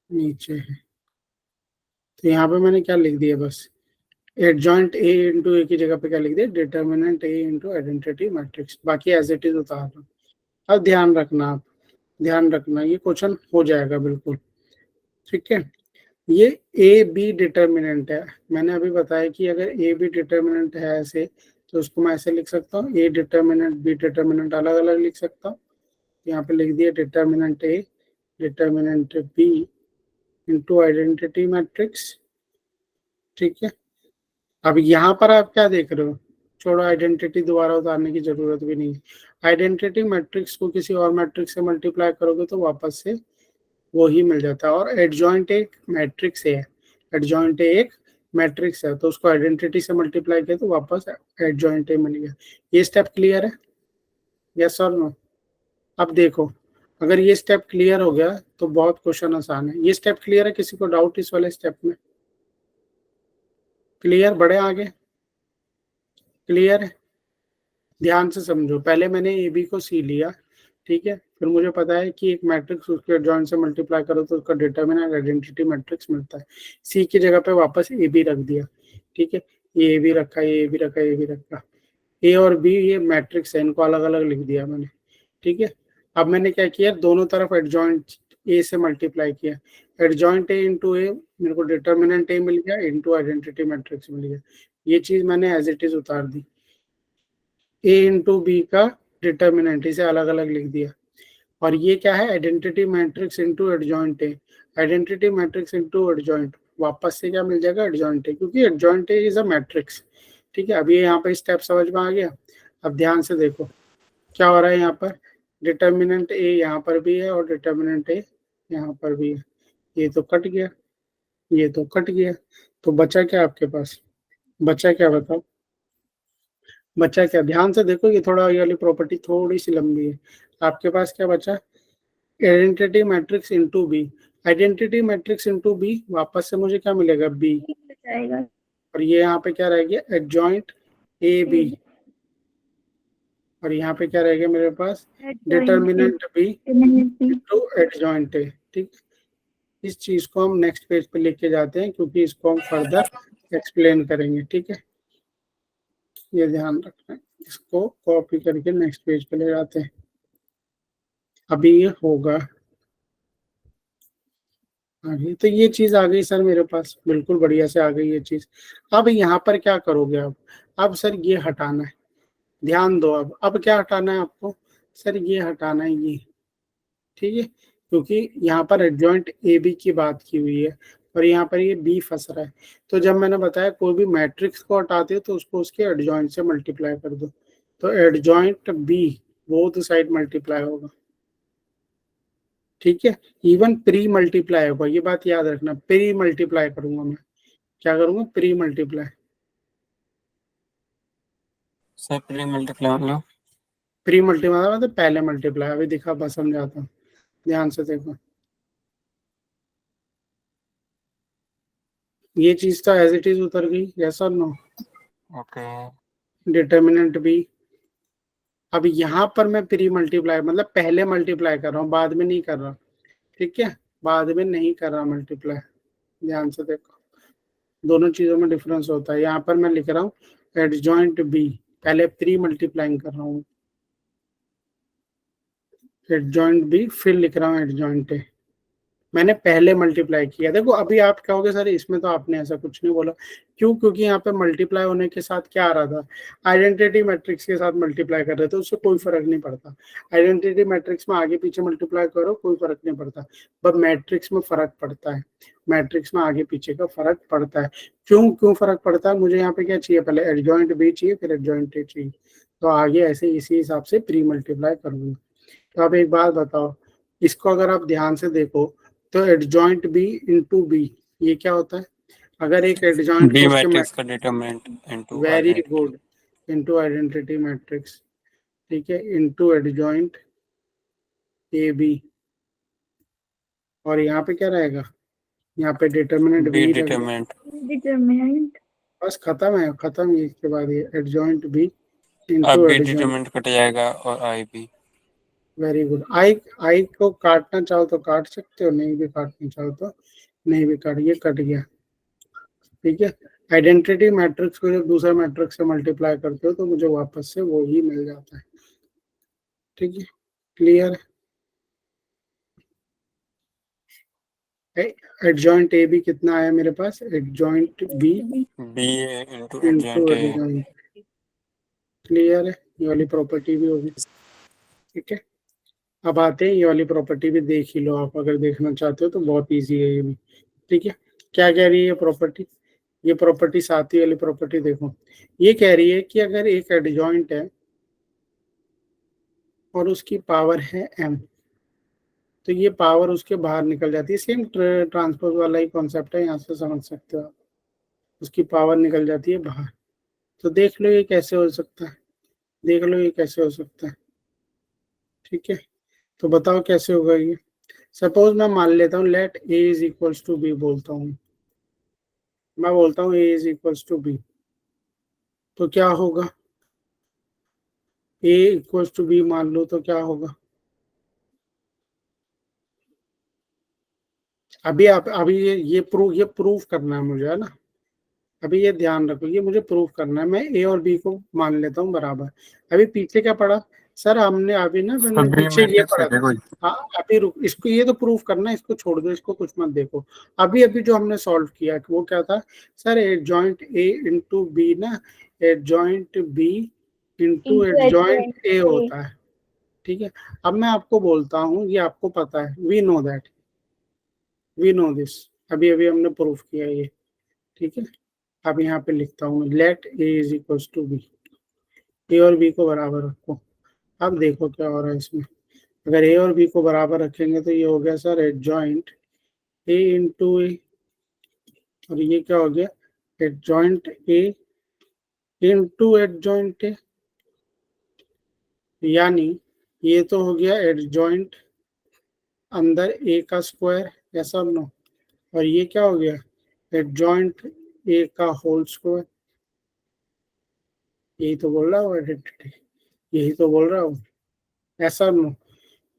नीचे है। तो यहाँ पे मैंने क्या लिख दिया, बस एडजॉइंट ए इंटू ए की जगह पे क्या लिख दिया, डिटर्मिनेंट ए इंटू आइडेंटिटी मैट्रिक्स, बाकी एज इट इज उतार दो। अब ध्यान रखना, आप ध्यान रखना, ये क्वेश्चन हो जाएगा बिल्कुल। ठीक है, ये ए बी डिटर्मिनेंट है, मैंने अभी बताया कि अगर ए बी डिटर्मिनेंट है ऐसे, तो उसको मैं ऐसे लिख सकता हूँ, ए डिटर्मिनेंट बी डिटर्मिनेंट अलग अलग लिख सकता हूँ। यहाँ पे लिख दिया determinant A determinant B into identity matrix. ठीक है, अब यहाँ पर आप क्या देख रहे हो, छोड़ो, आइडेंटिटी दोबारा उतारने की जरूरत भी नहीं है। आइडेंटिटी मैट्रिक्स को किसी और मैट्रिक्स से मल्टीप्लाई करोगे तो वापस से वो ही मिल जाता है, और एडजॉइंट एक मैट्रिक्स है, एडजॉइंट एक मैट्रिक्स है, तो उसको आइडेंटिटी से मल्टीप्लाई किया तो वापस एडजॉइंट मिल गया। ये स्टेप क्लियर है, यस और नो? अब देखो, अगर ये स्टेप क्लियर हो गया तो बहुत क्वेश्चन आसान है। ये स्टेप क्लियर है, किसी को डाउट इस वाले स्टेप में? क्लियर, बढ़े आगे? क्लियर है? ध्यान से समझो, पहले मैंने ए बी को सी लिया, ठीक है, फिर मुझे पता है कि एक मैट्रिक्स उसके एडजॉइंट से मल्टीप्लाई करो तो उसका डिटर्मिनेंट आइडेंटिटी मैट्रिक्स मिलता है। सी की जगह पे वापस ए बी रख दिया, ठीक है, ये ए बी रखा, ये ए बी रखा, ये बी रखा, ए और बी ये मैट्रिक्स है, इनको अलग अलग लिख दिया मैंने। ठीक है, अब मैंने क्या किया, दोनों तरफ एडजॉइंट ए से मल्टीप्लाई किया, एडजॉइंट ए इंटू ए, मेरे को डिटर्मिनेंट ए मिल गया इंटू आइडेंटिटी मैट्रिक्स मिल गया। ये चीज मैंने एज इट इज उतार दी, ए इंटू बी का डिटर्मिनेंट इसे अलग अलग लिख दिया, और ये क्या है, आइडेंटिटी मैट्रिक्स इंटू एडजॉइंट ए, आइडेंटिटी मैट्रिक्स इंटू एडजॉइंट, वापस से क्या मिल जाएगा, एडजॉइंट ए, क्योंकि adjoint A is a matrix. ठीक है, अब ये यहाँ पे स्टेप समझ में आ गया। अब ध्यान से देखो क्या हो रहा है, यहाँ पर डिटर्मिनेंट ए यहाँ पर भी है और डिटर्मिनेंट ए यहाँ पर भी है, ये तो कट गया, ये तो कट गया, तो बचा क्या आपके पास, बचा क्या बताओ, बचा क्या? ध्यान से देखो, ये थोड़ा, ये वाली प्रॉपर्टी थोड़ी सी लंबी है। आपके पास क्या बचा, identity matrix into B, identity matrix into B, वापस से मुझे क्या मिलेगा, बी, जाएगा और ये यहाँ पे क्या रह गया, एडजॉइंट ए बी, और यहाँ पे क्या रह गया मेरे पास, determinant B into adjoint A. ठीक, इस चीज को हम नेक्स्ट पेज पे लेके जाते हैं, क्योंकि इसको हम फर्दर एक्सप्लेन करेंगे। ठीक है, ये ध्यान रखना है, इसको कॉपी करके नेक्स्ट पेज पे ले जाते हैं। अभी ये होगा आगे, तो ये चीज आ गई सर मेरे पास, बिल्कुल बढ़िया से आ गई ये चीज। अब यहाँ पर क्या करोगे अब सर ये हटाना है, ध्यान दो, अब क्या हटाना है आपको, सर ये हटाना है ये। ठीक है, क्योंकि यहाँ पर एडजॉइंट ए बी की बात की हुई है और यहाँ पर ये बी फंस रहा है। तो जब मैंने बताया कोई भी मैट्रिक्स को हटाते हो तो उसको उसके एडजॉइंट से मल्टीप्लाई कर दो, तो adjoint B both side multiply होगा, ठीक है। इवन प्री मल्टीप्लाई होगा, ये बात याद रखना, प्री मल्टीप्लाई करूंगा मैं, क्या करूंगा, pre multiply. Sir pre multiply मतलब प्री मल्टीप्लाई मतलब पहले मल्टीप्लाई, अभी दिखा बस समझाता हूँ, ध्यान से देखो। ये चीज तो एज इट इज उतर गई, यस और नो, ओके डिटर्मिनेंट बी। अब यहाँ पर मैं प्री मल्टीप्लाई मतलब पहले मल्टीप्लाई कर रहा हूँ, बाद में नहीं कर रहा, ठीक है, बाद में नहीं कर रहा मल्टीप्लाई, ध्यान से देखो, दोनों चीजों में डिफरेंस होता है। यहाँ पर मैं लिख रहा हूँ एडजॉइंट बी, पहले प्री मल्टीप्लाइंग कर रहा हूँ एडजॉइंट बी, फिर लिख रहा हूँ एडजॉइंट ए, मैंने पहले मल्टीप्लाई किया। देखो अभी आप कहोगे सर इसमें तो आपने ऐसा कुछ नहीं बोला, क्यों, क्योंकि यहाँ पे मल्टीप्लाई होने के साथ क्या आ रहा था, आइडेंटिटी मैट्रिक्स के साथ मल्टीप्लाई कर रहे थे, उससे कोई फर्क नहीं पड़ता। आइडेंटिटी मैट्रिक्स में आगे पीछे मल्टीप्लाई करो कोई फर्क नहीं पड़ता, बट मैट्रिक्स में फर्क पड़ता है, मैट्रिक्स में आगे पीछे का फर्क पड़ता है। क्यों क्यों फर्क पड़ता है, मुझे यहाँ पे क्या चाहिए, पहले एडजॉइंट बी चाहिए फिर एडजॉइंट ए चाहिए, तो आगे ऐसे इसी हिसाब से प्री मल्टीप्लाई करूंगा। तो आप एक बात बताओ, इसको अगर आप ध्यान से देखो तो एडजॉइंट बी इंटू बी, ये क्या होता है, अगर एक एडजॉइंट बी को मैट्रिक्स उसके, का determinant into very identity. Good, into identity matrix, ठीक है, इंटू एडजॉइंट ए बी, और यहाँ पे क्या रहेगा, यहाँ पे डिटर्मिनेंट बी बी रहेगा, डिटरमिनेंट। Determinant. बस खत्म है, खत्म, ये इसके बाद ये एडजॉइंट बी अब into B adjoint, determinant cut जाएगा और I B. Very good. I I को काटना चाहो तो काट सकते हो, नहीं भी काटना चाहो तो नहीं भी काट, ये कट गया, ठीक है। आइडेंटिटी मैट्रिक्स को जब दूसरा मैट्रिक्स से मल्टीप्लाई करते हो तो मुझे वापस से वो ही मिल जाता है, ठीक है, क्लियर है। एडजॉइंट ए बी कितना आया मेरे पास, adjoint B B into into adjoint A. Adjoint, clear है, ये वाली प्रॉपर्टी भी होगी, ठीक है। अब आते हैं, ये वाली प्रॉपर्टी भी देख ही लो आप, अगर देखना चाहते हो तो बहुत इजी है ये भी, ठीक है। क्या कह रही है ये प्रॉपर्टी, ये प्रॉपर्टी साथी वाली प्रॉपर्टी देखो, ये कह रही है कि अगर एक एडजॉइंट है और उसकी पावर है m, तो ये पावर उसके बाहर निकल जाती है, सेम ट्रांसपोज वाला ही कॉन्सेप्ट है, यहाँ से समझ सकते हो आप, उसकी पावर निकल जाती है बाहर। तो देख लो ये कैसे हो सकता है, देख लो ये कैसे हो सकता है, ठीक है। तो बताओ कैसे होगा ये, सपोज मैं मान लेता हूँ let A is equals to B, बोलता हूँ मैं, बोलता हूँ A is equals to B, तो क्या होगा, ए इक्वल्स टू बी मान लो तो क्या होगा, अभी आप अभी ये प्रूफ करना है मुझे, है ना, अभी ये ध्यान रखो, ये मुझे प्रूफ करना है, मैं ए और बी को मान लेता हूँ बराबर। अभी पीछे क्या पढ़ा सर हमने, अभी ना मैंने बी पीछे ये मैट्रिक्स पढ़ा है क्या था, कोई? हाँ अभी रुक, इसको ये तो प्रूफ करना है, इसको छोड़ दो, इसको कुछ मत देखो। अभी अभी जो हमने सॉल्व किया वो क्या था sir, adjoint A into B ना, adjoint B into Into adjoint adjoint A A. होता है, ठीक है। अब मैं आपको बोलता हूँ, ये आपको पता है, we know that, we know this, अभी अभी हमने प्रूफ किया ये, ठीक है। अब यहाँ पे लिखता हूँ let A is equals to B, A और बी को बराबर रखो। अब देखो क्या हो रहा है इसमें, अगर ए और बी को बराबर रखेंगे तो ये हो गया सर एडजॉइंट ए इंटू ए, और ये क्या हो गया एडजॉइंट ए इंटू एडजॉइंट ए, यानी ये तो हो गया एडजॉइंट अंदर ए का स्क्वायर, ऐसा नो, और ये क्या हो गया एडजॉइंट ए का होल स्क्वायर, यही तो बोल रहा हूँ आइडेंटिटी, यही तो बोल रहा हूँ, ऐसा नो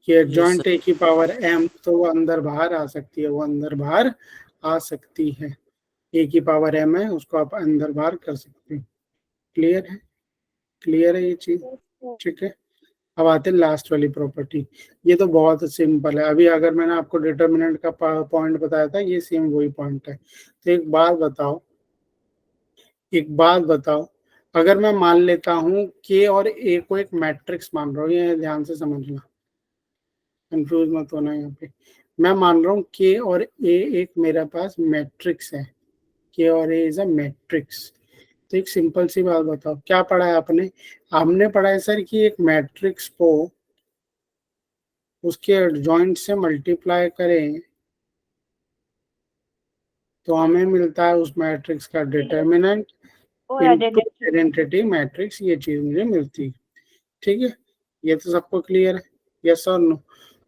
कि यस एडजॉइंट सर। ए की पावर m, तो वो अंदर बाहर आ सकती है, वो अंदर बाहर आ सकती है, ए की पावर m है, उसको आप अंदर बाहर कर सकते हैं, क्लियर है, क्लियर है ये चीज, Yes, sir. ठीक है। अब आते हैं लास्ट वाली प्रॉपर्टी, ये तो बहुत सिंपल है, अभी अगर मैंने आपको डिटर्मिनेंट का पॉइंट बताया था, ये सेम वही पॉइंट है। तो एक बात बताओ, एक बात बताओ, अगर मैं मान लेता हूं के और ए को एक मैट्रिक्स मान रहा हूँ, ये ध्यान से समझना, कंफ्यूज मत होना यहाँ पे। मैं मान रहा हूँ के और ए एक मेरे पास मैट्रिक्स है, के और ए इज अ मैट्रिक्स। तो एक सिंपल सी बात बताओ, क्या पढ़ा है आपने? हमने पढ़ा है सर कि एक मैट्रिक्स को उसके एडजॉइंट से मल्टीप्लाई करें तो हमें मिलता है उस मैट्रिक्स का डिटर्मिनेंट और इनटू आइडेंटिटी। आइडेंटिटी मैट्रिक्स, ये चीज मुझे मिलती है। ठीक है, ये तो सबको क्लियर है? यस और नो?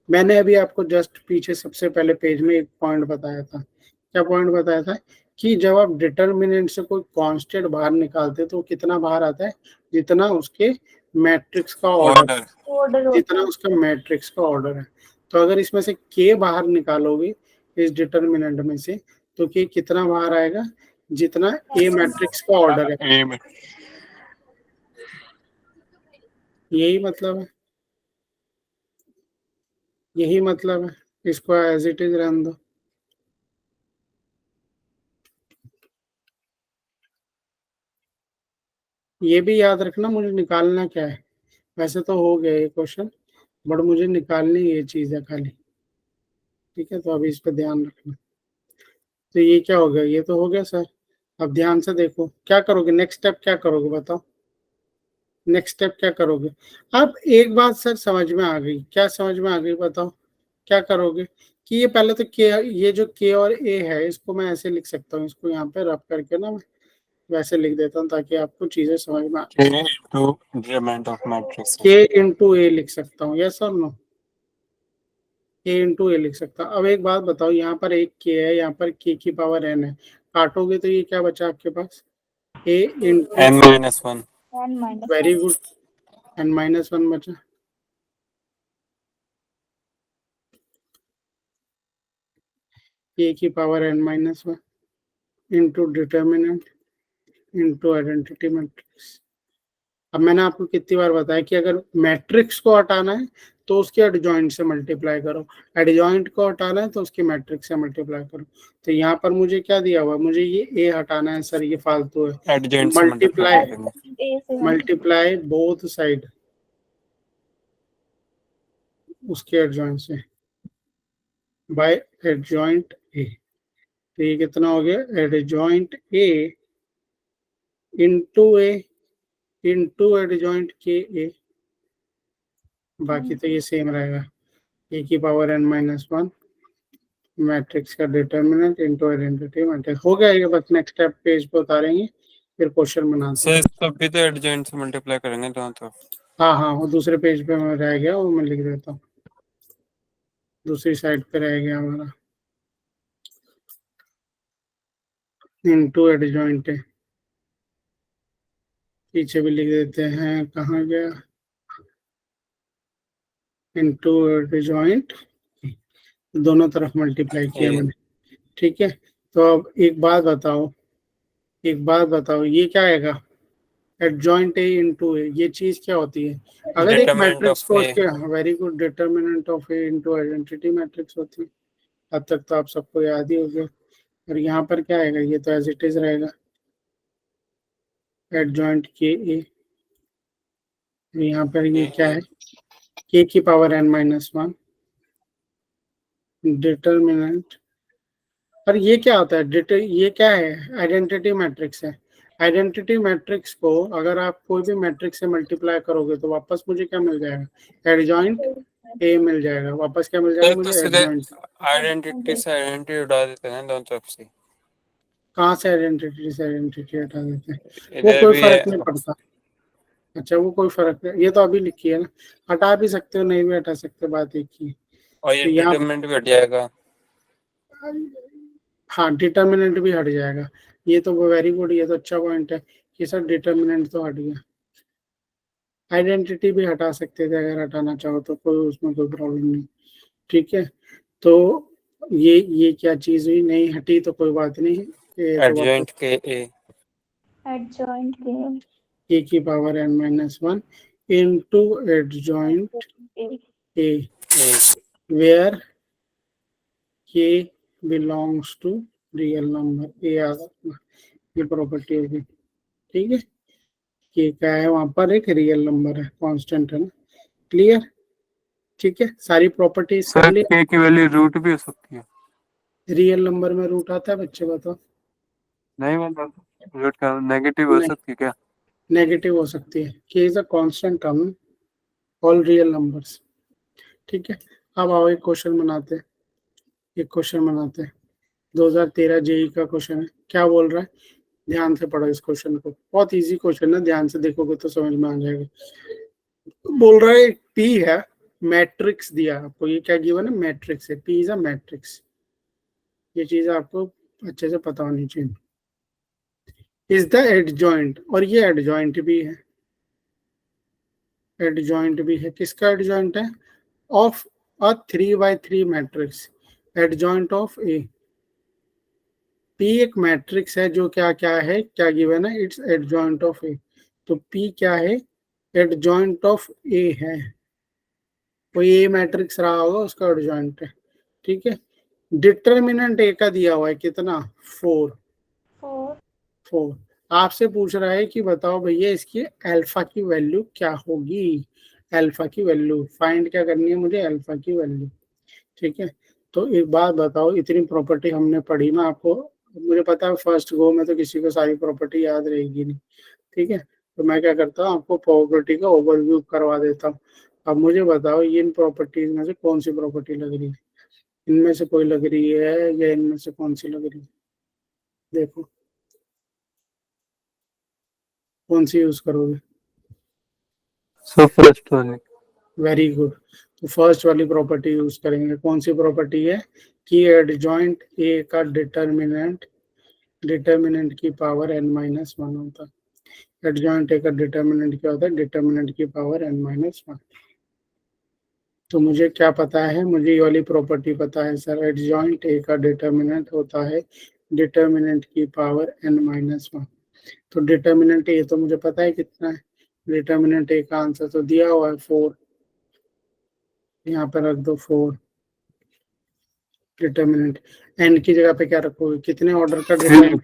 मैंने अभी आपको जस्ट पीछे सबसे पहले पेज में एक पॉइंट बताया था। क्या पॉइंट बताया था? कि जब आप डिटर्मिनेंट से कोई कांस्टेंट बाहर निकालते तो कितना बाहर आता है? जितना उसके मैट्रिक्स का ऑर्डर, ऑर्डर। जितना उसका मैट्रिक्स का ऑर्डर है। तो अगर इसमें से के बाहर निकालोगे इस डिटर्मिनेंट में से, तो के कितना बाहर आएगा? जितना ए मैट्रिक्स का ऑर्डर है। ए में यही मतलब है, यही मतलब है। इसको एज इट इज रहने दो। ये भी याद रखना मुझे निकालना क्या है। वैसे तो हो गया ये क्वेश्चन, बट मुझे निकालनी ये चीज है खाली। ठीक है, तो अभी इस पर ध्यान रखना। तो ये क्या हो गया? ये तो हो गया सर। अब ध्यान से देखो क्या करोगे, नेक्स्ट स्टेप क्या करोगे बताओ? नेक्स्ट स्टेप क्या करोगे? अब एक बात सर समझ में आ गई, क्या समझ में आ गई बताओ? क्या करोगे कि ये पहले तो के, ये जो के और ए है इसको मैं ऐसे लिख सकता हूँ, इसको यहाँ पे रब करके ना मैं वैसे लिख देता हूँ ताकि आपको चीजें समझ में आ। के इनटू डिटरमिनेंट ऑफ मैट्रिक्स। के इंटू ए लिख सकता हूँ, यस और नो? के इंटू ए लिख सकता हूँ। अब एक बात बताओ, यहाँ पर एक के है, यहाँ पर के की पावर एन है, काटोगे तो ये क्या बचा आपके पास? A into n minus one. N minus very good, n minus one बचा। ए की power N minus one into determinant into identity matrix. अब मैंने आपको कितनी बार बताया कि अगर मैट्रिक्स को हटाना है तो उसके एडजॉइंट से मल्टीप्लाई करो, एडजॉइंट को हटाना है तो उसके मैट्रिक्स से मल्टीप्लाई करो। तो यहाँ पर मुझे क्या दिया हुआ है? मुझे ये ए हटाना है सर, ये फालतू है। एडजेंट से मल्टीप्लाई, मल्टीप्लाई करेंगे। ए से मल्टीप्लाई बोथ साइड उसके एडजॉइंट से बाय एडजॉइंट ए। तो ये कितना हो गया? Adjoint A into A into adjoint K A. बाकी तो ये सेम रहेगा, ए की power N minus one matrix का डिटर्मिनेंट इंटू आइडेंटिटी मैट्रिक्स। हो गया ये, बस नेक्स्ट स्टेप पेज पे उतारेंगे फिर क्वेश्चन बनाते सर हैं। इसको भी तो एडजेंट से मल्टीप्लाई करेंगे दोनों तरफ। हाँ हाँ, वो दूसरे पेज पे मैं रह गया, वो मैं लिख देता हूँ, दूसरी साइड पे रह गया हमारा। इंटू एडजॉइंट है, पीछे भी लिख देते हैं, कहाँ गया? इंटू एडजॉइंट, दोनों तरफ मल्टीप्लाई किया ए मैंने। ठीक है, तो अब एक बात बताओ, एक बात बताओ, ये क्या आएगा? एडजॉइंट ए इंटू ए, ये चीज क्या होती है? अगर एक डिटरमिनेंट मैट्रिक्स ऑफ को ए। उसके, very good, determinant of A into identity matrix होती है। अब तक तो आप सबको याद ही हो गया। और यहाँ पर क्या आएगा? ये तो एज इट इज रहेगा, एडजॉइंट के ए। यहाँ पर ये क्या है? के की power N minus one determinant. और ये क्या होता है? ये क्या है? आइडेंटिटी मैट्रिक्स है। आइडेंटिटी मैट्रिक्स को अगर आप कोई भी मैट्रिक्स से मल्टीप्लाई करोगे तो वापस मुझे क्या मिल जाएगा? एडजॉइंट ए मिल जाएगा। वापस क्या मिल जाएगा तो मुझे? सीधे एडजॉइंट। आइडेंटिटी से आइडेंटिटी उड़ा देते हैं दोनों तरफ से। कहाँ से आइडेंटिटी हटा देते हैं? वो इधर कोई भी है फर्क नहीं पड़ता। अच्छा, वो कोई फर्क नहीं, ये तो अभी लिखी है ना, हटा भी सकते हो नहीं भी हटा सकते, बात एक ही। और ये तो यहाँ, डिटरमिनेंट भी हट जाएगा। हाँ, डिटर्मिनेंट भी हट जाएगा। ये तो वेरी गुड, ये तो अच्छा पॉइंट है कि सर डिटर्मिनेंट तो हट गया। आइडेंटिटी भी हटा सकते थे अगर हटाना चाहो तो, कोई उसमें कोई प्रॉब्लम नहीं। ठीक है, तो ये क्या चीज हुई? नहीं हटी तो कोई बात नहीं, ये तो एडजेंट वापस के ए एडजॉइंट के ए की power N minus one into adjoint A A, A where K belongs to real number. ए याद रखना, ये प्रॉपर्टी होगी। ठीक है, के क्या है? वहां पर एक रियल नंबर है, कांस्टेंट है ना। क्लियर? ठीक है, सारी प्रॉपर्टीज कर सर ली। k की वैल्यू रूट भी हो सकती है। रियल नंबर में रूट आता है बच्चे, बताओ। नहीं मतलब रूट का नेगेटिव हो नहीं, सकती है क्या? नेगेटिव हो सकती है। k is a constant term all real numbers. ठीक है, अब आओ एक क्वेश्चन बनाते हैं। एक क्वेश्चन बनाते हैं 2013 जेई का क्वेश्चन है। क्या बोल रहा है, ध्यान से पढ़ो इस क्वेश्चन को, बहुत इजी क्वेश्चन है, ध्यान से देखोगे तो समझ में आ जाएगा। बोल रहा है एक पी है, मैट्रिक्स दिया आपको, ये क्या गिवन है, मैट्रिक्स है, पी इज अ मैट्रिक्स। ये चीज आपको अच्छे से पता होनी चाहिए। इज द एडजॉइंट, और ये एडजॉइंट भी है, एडजॉइंट भी है। किसका एडजॉइंट है, of a 3x3 matrix, adjoint of A. P एक मैट्रिक्स है जो क्या क्या है, क्या गिवन है, इट्स एडजॉइंट ऑफ ए। तो पी क्या है, एडजॉइंट ऑफ ए है। कोई ए मैट्रिक्स रहा होगा उसका एडजॉइंट है। ठीक है, डिटर्मिनेंट ए का दिया हुआ है कितना, 4। 4 आपसे पूछ रहा है कि बताओ भैया इसकी अल्फा की वैल्यू क्या होगी। अल्फा की वैल्यू फाइंड क्या करनी है मुझे, अल्फा की वैल्यू। ठीक है, तो एक बात बताओ, इतनी प्रॉपर्टी हमने पढ़ी ना आपको, मुझे पता है फर्स्ट गो में तो किसी को सारी प्रॉपर्टी याद रहेगी नहीं। ठीक है, तो मैं क्या करता हूँ, आपको प्रॉपर्टी का ओवरव्यू करवा देता हूँ। अब मुझे बताओ ये इन प्रॉपर्टीज में से कौन सी प्रॉपर्टी लग रही है, इनमें से कोई लग रही है या इनमें से कौन सी लग रही है, देखो कौन सी यूज करोगे। सो फर्स्ट वाली। वेरी गुड, तो फर्स्ट वाली प्रॉपर्टी यूज करेंगे। कौन सी प्रॉपर्टी है कि एडजॉइंट ए का डिटर्मिनेंट, डिटर्मिनेंट की पावर n-1 होता है। एडजॉइंट ए का डिटर्मिनेंट क्या होता है, डिटर्मिनेंट की पावर n-1। तो मुझे क्या पता है, मुझे ये वाली प्रॉपर्टी पता है सर, एडजॉइंट ए का डिटर्मिनेंट होता है डिटर्मिनेंट की पावर n-1। तो डिटर्मिनेंट ए तो मुझे पता है कितना है, डिटर्मिनेंट ए का आंसर तो दिया हुआ है 4, यहाँ पर रख दो 4। डिटर्मिनेंट n की जगह पे क्या रखोगे, कितने ऑर्डर का डिटर्मिनेंट,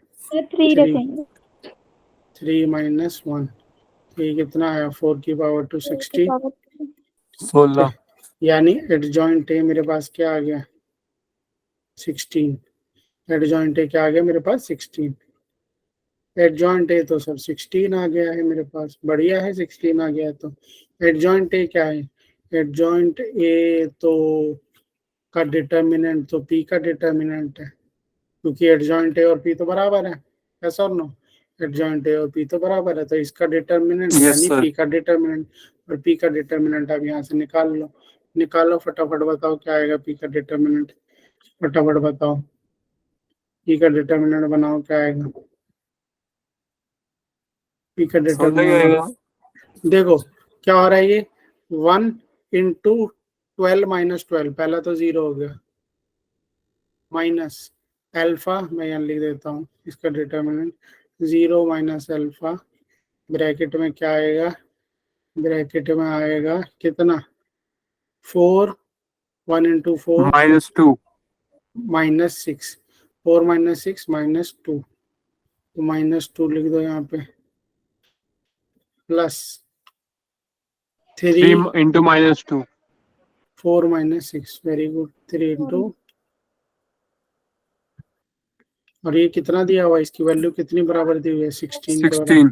3 रखेंगे। 3 - 1, ये कितना है, 4 की पावर टू 16। 16। यानी एडजॉइंट ए मेरे पास क्या आ गया, 16। एडजॉइंट ए क्या आ गया मेरे पास, 16। एडजॉइंट ए तो सब 16 आ गया है मेरे पास, बढ़िया है, 16 आ गया है। तो एडजॉइंट ए क्या है, एडजॉइंट ए तो का डिटर्मिनेंट तो पी का डिटर्मिनेंट है, क्योंकि एडजॉइंट ए और पी तो बराबर है, ऐसा और नो, एडजॉइंट ए और पी तो बराबर है, तो इसका डिटर्मिनेंट यानी पी का डिटर्मिनेंट, और पी का डिटर्मिनेंट आप यहाँ से निकाल लो। निकालो फटाफट, बताओ क्या आएगा पी का डिटर्मिनेंट, फटाफट बताओ, पी का डिटर्मिनेंट बनाओ क्या आएगा, पी का डिटर्मिनेंट देखो क्या हो रहा है, ये 1 × 12 - 12, पहला तो 0 हो गया, माइनस अल्फा, मैं यहाँ लिख देता हूँ इसका डिटर्मिनेंट, 0 - अल्फा, ब्रैकेट में क्या आएगा, ब्रैकेट में आएगा कितना, 4, 1 × 4 -2 -6, 4 - 6 -2, तो -2 लिख दो यहाँ पे, प्लस 3 3 × -2 4 - 6, वेरी गुड, 3 × और ये कितना दिया हुआ है, इसकी वैल्यू कितनी बराबर दी हुई है, 16 के बराबर। 16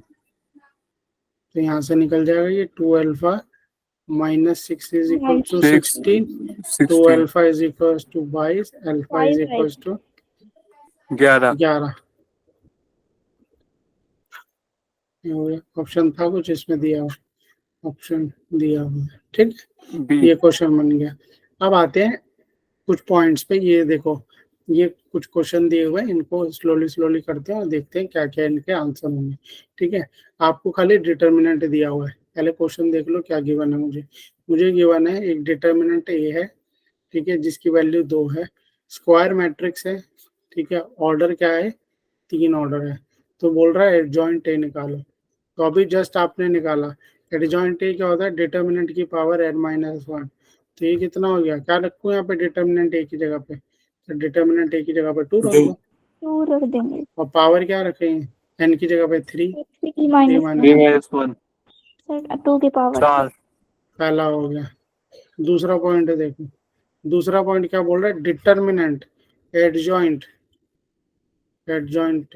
तो यहाँ से निकल जाएगा ये 2 alpha -6 is equal to 16, 2 alpha is equal to 22, alpha is equal to 11। Option था कुछ इसमें दिया हुआ, ऑप्शन दिया हुआ है, ठीक है, बी। ये क्वेश्चन बन गया। अब आते हैं कुछ पॉइंट्स पे, ये देखो ये कुछ क्वेश्चन दिए हुए हैं, इनको स्लोली करते हैं और देखते हैं क्या क्या इनके आंसर होंगे। ठीक है, आपको खाली डिटर्मिनेंट दिया हुआ है, पहले क्वेश्चन देख लो क्या गिवन है मुझे गिवन है एक डिटर्मिनेंट ए है, ठीक है, जिसकी वैल्यू 2 है, स्क्वायर मैट्रिक्स है, ठीक है, ऑर्डर क्या है, 3 ऑर्डर है, तो बोल रहा है एडजॉइंट ए निकालो। तो अभी जस्ट आपने निकाला, एडजॉइंट ए क्या होता है, डिटर्मिनेंट की पावर n-1। तो ये कितना हो गया, क्या रखूं यहाँ पे डिटर्मिनेंट ए की जगह पे, तो डिटर्मिनेंट ए की जगह पे 2 रख दो, 2 रख देंगे, और पावर क्या रखेंगे, n की जगह पे 3 3 - 1 3 - 1 सर, 2 की पावर 4 पहला हो गया। दूसरा पॉइंट है, देखो दूसरा पॉइंट क्या बोल रहा है, डिटर्मिनेंट एडजॉइंट एडजॉइंट।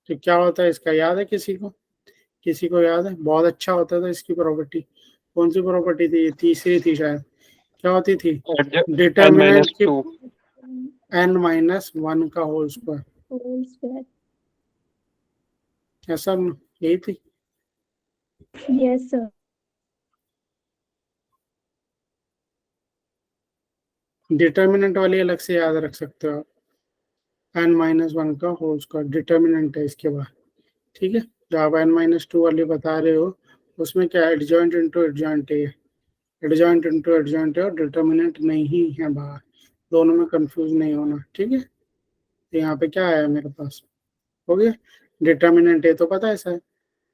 तो क्या होता है इसका, याद है किसी को, किसी को याद है? बहुत अच्छा होता था इसकी प्रॉपर्टी। कौन सी प्रॉपर्टी थी, ये तीसरी थी शायद। क्या होती थी, n डिटर्मिनेंट minus की 2 n-1 का होल स्क्वायर। Whole square. ऐसा यही थी। Yes sir. डिटर्मिनेंट वाली अलग से याद रख सकते हो आप, n-1 का होल स्क्वायर डिटर्मिनेंट है इसके बाद। ठीक है, जो आप n-2 वाली बता रहे हो उसमें क्या है, एडजॉइंट इंटू एडजॉइंट है, एडजॉइंट इंटू एडजॉइंट है और डिटर्मिनेंट नहीं है बाहर, दोनों में कंफ्यूज नहीं होना। ठीक है, तो यहाँ पे क्या आया मेरे पास, हो गया डिटर्मिनेंट है तो पता है सर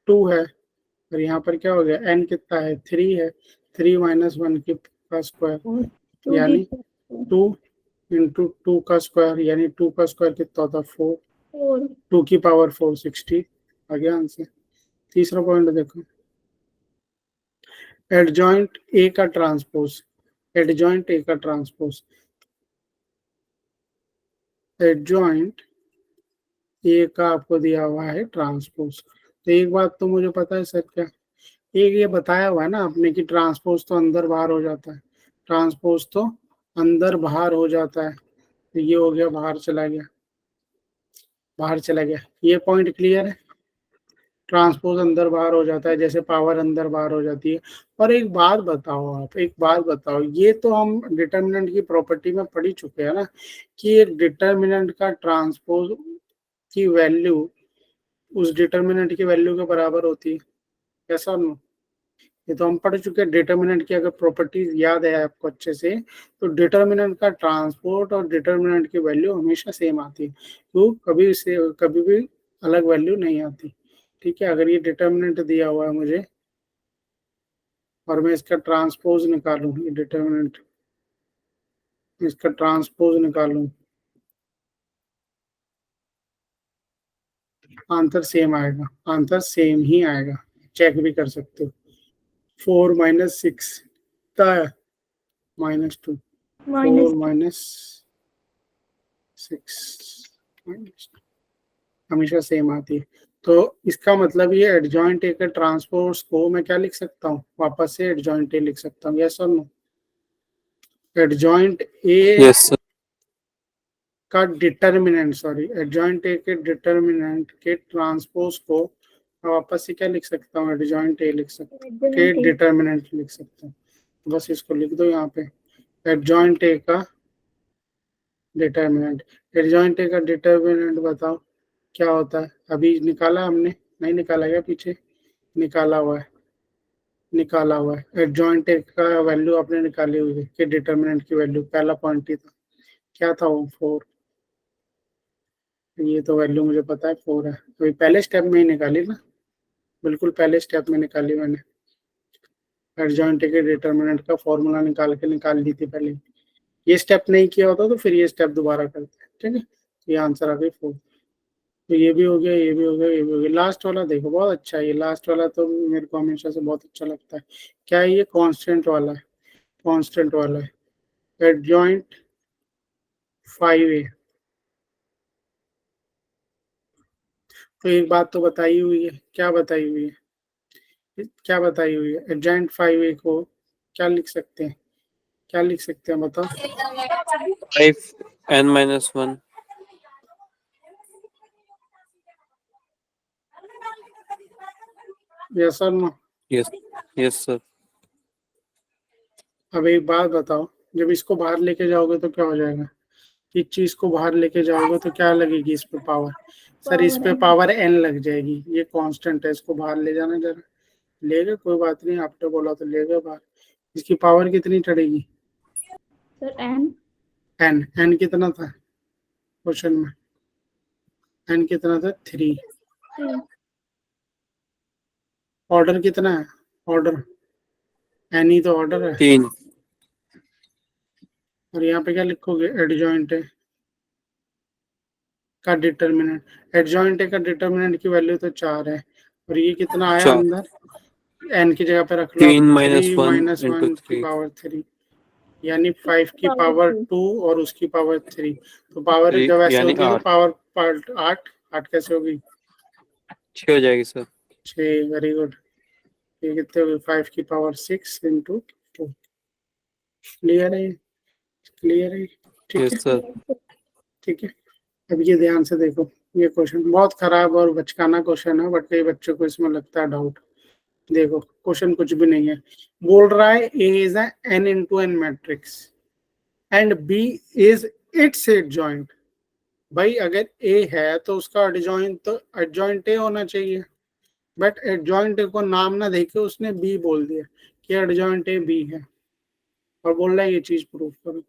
2 है, और यहाँ पर क्या हो गया, n कितना है 3 है, 3 - 1 का स्क्वायर यानी 2 इंटू 2 का स्क्वायर, यानी 2 का स्क्वायर कितना होता है 4, 2 की पावर 4 60 आ गया आंसर। तीसरा पॉइंट देखो, एडजॉइंट ए का ट्रांसपोज, एडजॉइंट ए का ट्रांसपोज, एडजॉइंट ए का आपको दिया हुआ है ट्रांसपोज। तो एक बात तो मुझे पता है सर, क्या एक ये बताया हुआ है ना आपने कि ट्रांसपोज तो अंदर बाहर हो जाता है, ट्रांसपोज तो अंदर बाहर हो जाता है, तो ये हो गया बाहर चला गया, बाहर चला गया, ये पॉइंट क्लियर है। ट्रांसपोज अंदर बाहर हो जाता है, जैसे पावर अंदर बाहर हो जाती है। और एक बात बताओ, आप एक बात बताओ, ये तो हम डिटर्मिनेंट की प्रॉपर्टी में पढ़ ही चुके हैं ना कि एक डिटर्मिनेंट का ट्रांसपोज की वैल्यू उस डिटर्मिनेंट की वैल्यू के बराबर होती है, ऐसा नो, ये तो हम पढ़ चुके हैं। डिटर्मिनेंट की अगर प्रॉपर्टीज याद है आपको अच्छे से, तो डिटर्मिनेंट का ट्रांसपोर्ट और डिटर्मिनेंट की वैल्यू हमेशा सेम आती है, तो कभी से कभी भी अलग वैल्यू नहीं आती। ठीक है, अगर ये डिटर्मिनेंट दिया हुआ है मुझे और मैं इसका ट्रांसपोज निकालूं, ये डिटर्मिनेंट, इसका ट्रांसपोज निकालूं, आंसर सेम आएगा, आंसर सेम ही आएगा, चेक भी कर सकते हो। 4 - 6 -2, 4 - 6 हमेशा सेम आती है। तो इसका मतलब ये एडजॉइंट ए के ट्रांसपोज को मैं क्या लिख सकता हूँ, वापस से एडजॉइंट ए लिख सकता हूँ, यस और no? Adjoint A yes sir का डिटर्मिनेंट, सॉरी एडजॉइंट ए के डिटर्मिनेंट के ट्रांसपोज को मैं वापस से क्या लिख सकता हूँ, एडजॉइंट ए लिख सकता हूँ, के डिटर्मिनेंट लिख सकता हूँ। बस इसको लिख दो यहाँ पे, एडजॉइंट ए का डिटर्मिनेंट। एडजॉइंट ए का डिटर्मिनेंट बताओ क्या होता है, अभी निकाला हमने, नहीं निकाला क्या, पीछे निकाला हुआ है, निकाला हुआ है। एडजॉइंट ए का वैल्यू आपने निकाली हुई है कि डिटर्मिनेंट की वैल्यू, पहला पॉइंट ही था, क्या था वो 4, ये तो वैल्यू मुझे पता है 4 है, अभी पहले स्टेप में ही निकाली ना, बिल्कुल पहले स्टेप में निकाली मैंने, एडजॉइंट ए के डिटर्मिनेंट का फॉर्मूला निकाल ली थी पहले। ये स्टेप नहीं किया होता तो फिर ये स्टेप दोबारा करते हैं। ठीक है, ये आंसर आ गई 4। तो ये भी हो गया, ये भी हो गया, ये भी हो गया। लास्ट वाला देखो, बहुत अच्छा है ये लास्ट वाला, तो मेरे को हमेशा से बहुत अच्छा लगता है। क्या है ये, कांस्टेंट वाला है, कांस्टेंट वाला है, एडजॉइंट 5a। तो एक बात तो बताई हुई है, क्या बताई हुई है, क्या बताई हुई है, एडजॉइंट 5a को क्या लिख सकते हैं, क्या लिख सकते हैं बताओ? 5 n minus 1 यस और नो? yes yes sir अब एक बात बताओ, जब इसको बाहर लेके जाओगे तो क्या हो जाएगा, इस चीज को बाहर लेके जाओगे तो क्या लगेगी इस पे पावर, सर इस पे पावर n लग जाएगी, ये कांस्टेंट है, इसको बाहर ले जाना जरा, लेगा कोई बात नहीं, आपने बोला तो लेगा बाहर। इसकी पावर कितनी चढ़ेगी सर एन n, n कितना था क्वेश्चन में, n कितना था 3, ऑर्डर कितना है, ऑर्डर n ही तो ऑर्डर है, 3 और यहाँ पे क्या लिखोगे, एडजॉइंट है का डिटर्मिनेंट, एडजॉइंट है का डिटर्मिनेंट की वैल्यू तो 4 है, और ये कितना आया 4 अंदर, n की जगह पे रख लो 3 आप, minus 3 1 - into 1 की 3 पावर 3, यानी 5 की पावर 2 और उसकी पावर 3, तो पावर जब ऐसे यानी होती है तो 8 पावर 8 कैसे होगी? 6 हो जाएगी सर। 6, very good. ये कितने होगी? 5 की पावर 6 इंटू 2। क्लियर है? क्लियर है? ठीक यस है, सर। ठीक है। अब ये ध्यान से देखो, ये क्वेश्चन बहुत खराब और बचकाना क्वेश्चन है, बट कई बच्चों को इसमें लगता है डाउट। देखो क्वेश्चन कुछ भी नहीं है, बोल रहा है A is n into n matrix and B is its adjoint. भाई अगर ए है तो उसका एडजॉइंट तो एडजॉइंट ए होना चाहिए, बट एडजॉइंट ए को नाम ना देके उसने बी बोल दिया कि एडजॉइंट ए बी है, और बोल रहा है ये चीज प्रूफ करो।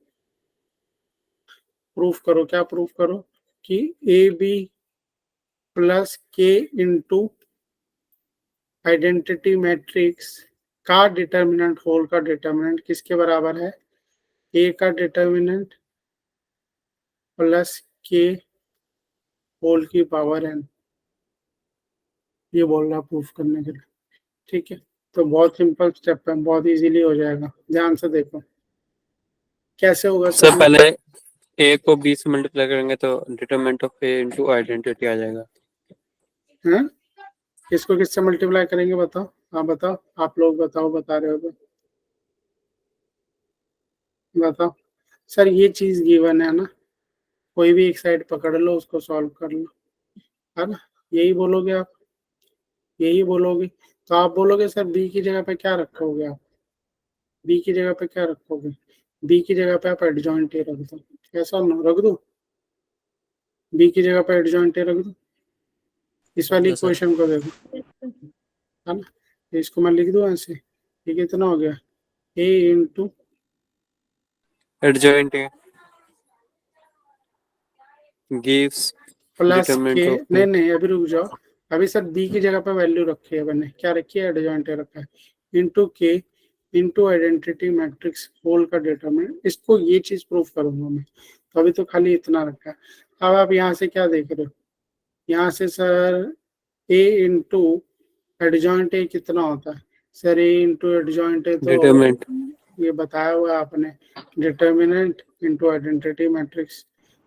प्रूफ करो, क्या प्रूफ करो? कि ए बी प्लस के इंटू आइडेंटिटी मैट्रिक्स का डिटर्मिनेंट, होल का डिटर्मिनेंट किसके बराबर है? ए का डिटर्मिनेंट प्लस के होल की पावर एन। ये बोल रहा प्रूफ करने के लिए, ठीक है। तो बहुत सिंपल स्टेप है, बहुत इजीली हो जाएगा। ध्यान से देखो कैसे होगा सर सर। पहले ए को 20 से मल्टीप्लाई करेंगे तो determinant of A into identity आ जाएगा। हैं? इसको किससे मल्टीप्लाई करेंगे बताओ? हाँ बताओ, आप लोग बताओ, बता रहे हो तो बताओ। सर ये चीज गिवन है ना, कोई भी एक साइड पकड़ लो, उसको सॉल्व कर लो, है ना? यही बोलोगे आप, यही बोलोगे। तो आप बोलोगे सर बी की जगह पे क्या रखोगे आप? बी की जगह पे क्या रखोगे? बी की जगह पे आप एडजॉइंट ए रख दो। कैसा रख दो? बी की जगह पे एडजॉइंट ए रख दो। इस वाली Yes, sir. इक्वेशन को देखो, है ना? तो इसको मैं लिख दूं ऐसे, ये कितना हो गया? A into adjoint A gives plus determinant के, ऑफ ए। नहीं नहीं अभी रुक जाओ। अभी सर बी की जगह पे वैल्यू रखी है मैंने, क्या रखी है? एडजॉइंट रखा है, इंटू के इंटू आइडेंटिटी मैट्रिक्स होल का डिटरमिनेंट। इसको ये चीज प्रूफ करूंगा मैं, तो अभी तो खाली इतना रखा है। अब आप यहाँ से क्या देख रहे हो? यहाँ से सर ए इंटू एडजॉइंट ए कितना होता है? Sir A into adjoint A तो डिटरमिनेंट ये बताया हुआ है आपने, डिटर्मिनेंट इंटू आइडेंटिटी मैट्रिक्स।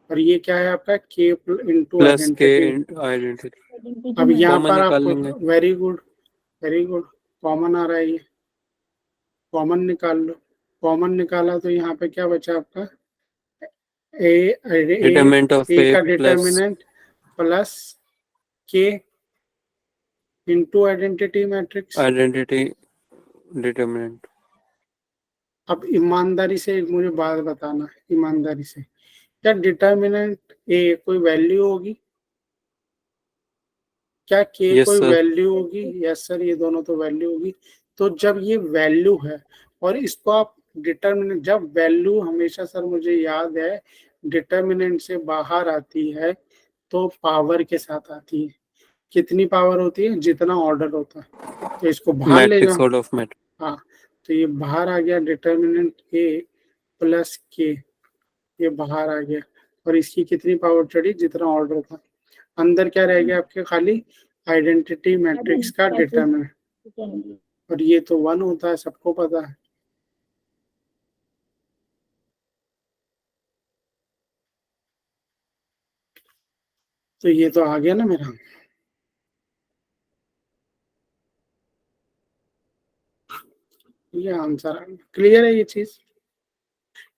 और ये क्या है आपका? K into plus K identity. Identity. अब यहाँ कॉमन पर निकाल आपको, लेंगे। Very good, very good, common आ रहा है, ये कॉमन निकाल लो। कॉमन निकाला तो यहाँ पे क्या बचा आपका? ए डिटरमिनेंट ऑफ ए ए का प्लस डिटर्मिनेंट प्लस के into identity matrix. Identity determinant. अब ईमानदारी से एक मुझे बात बताना, ईमानदारी से, क्या डिटर्मिनेंट ए कोई वैल्यू होगी? क्या के यस कोई सर। वैल्यू होगी? यस सर, ये दोनों तो वैल्यू होगी। तो जब ये वैल्यू है और इसको आप डिटर्मिनेंट, जब वैल्यू हमेशा सर मुझे याद है डिटर्मिनेंट से बाहर आती है तो पावर के साथ आती है। कितनी पावर होती है? जितना ऑर्डर होता है। तो इसको बाहर ले मैट्रिक्स जाओ। Order of matrix. हाँ, तो ये बाहर आ गया डिटर्मिनेंट ए प्लस के, ये बाहर आ गया। और इसकी कितनी पावर चढ़ी? जितना ऑर्डर था। अंदर क्या रह गया आपके? खाली आइडेंटिटी मैट्रिक्स का डिटरमिनेंट, और ये तो 1 होता है, सबको पता है। तो ये तो आ गया ना मेरा, ये आंसर आ गया। क्लियर है ये चीज?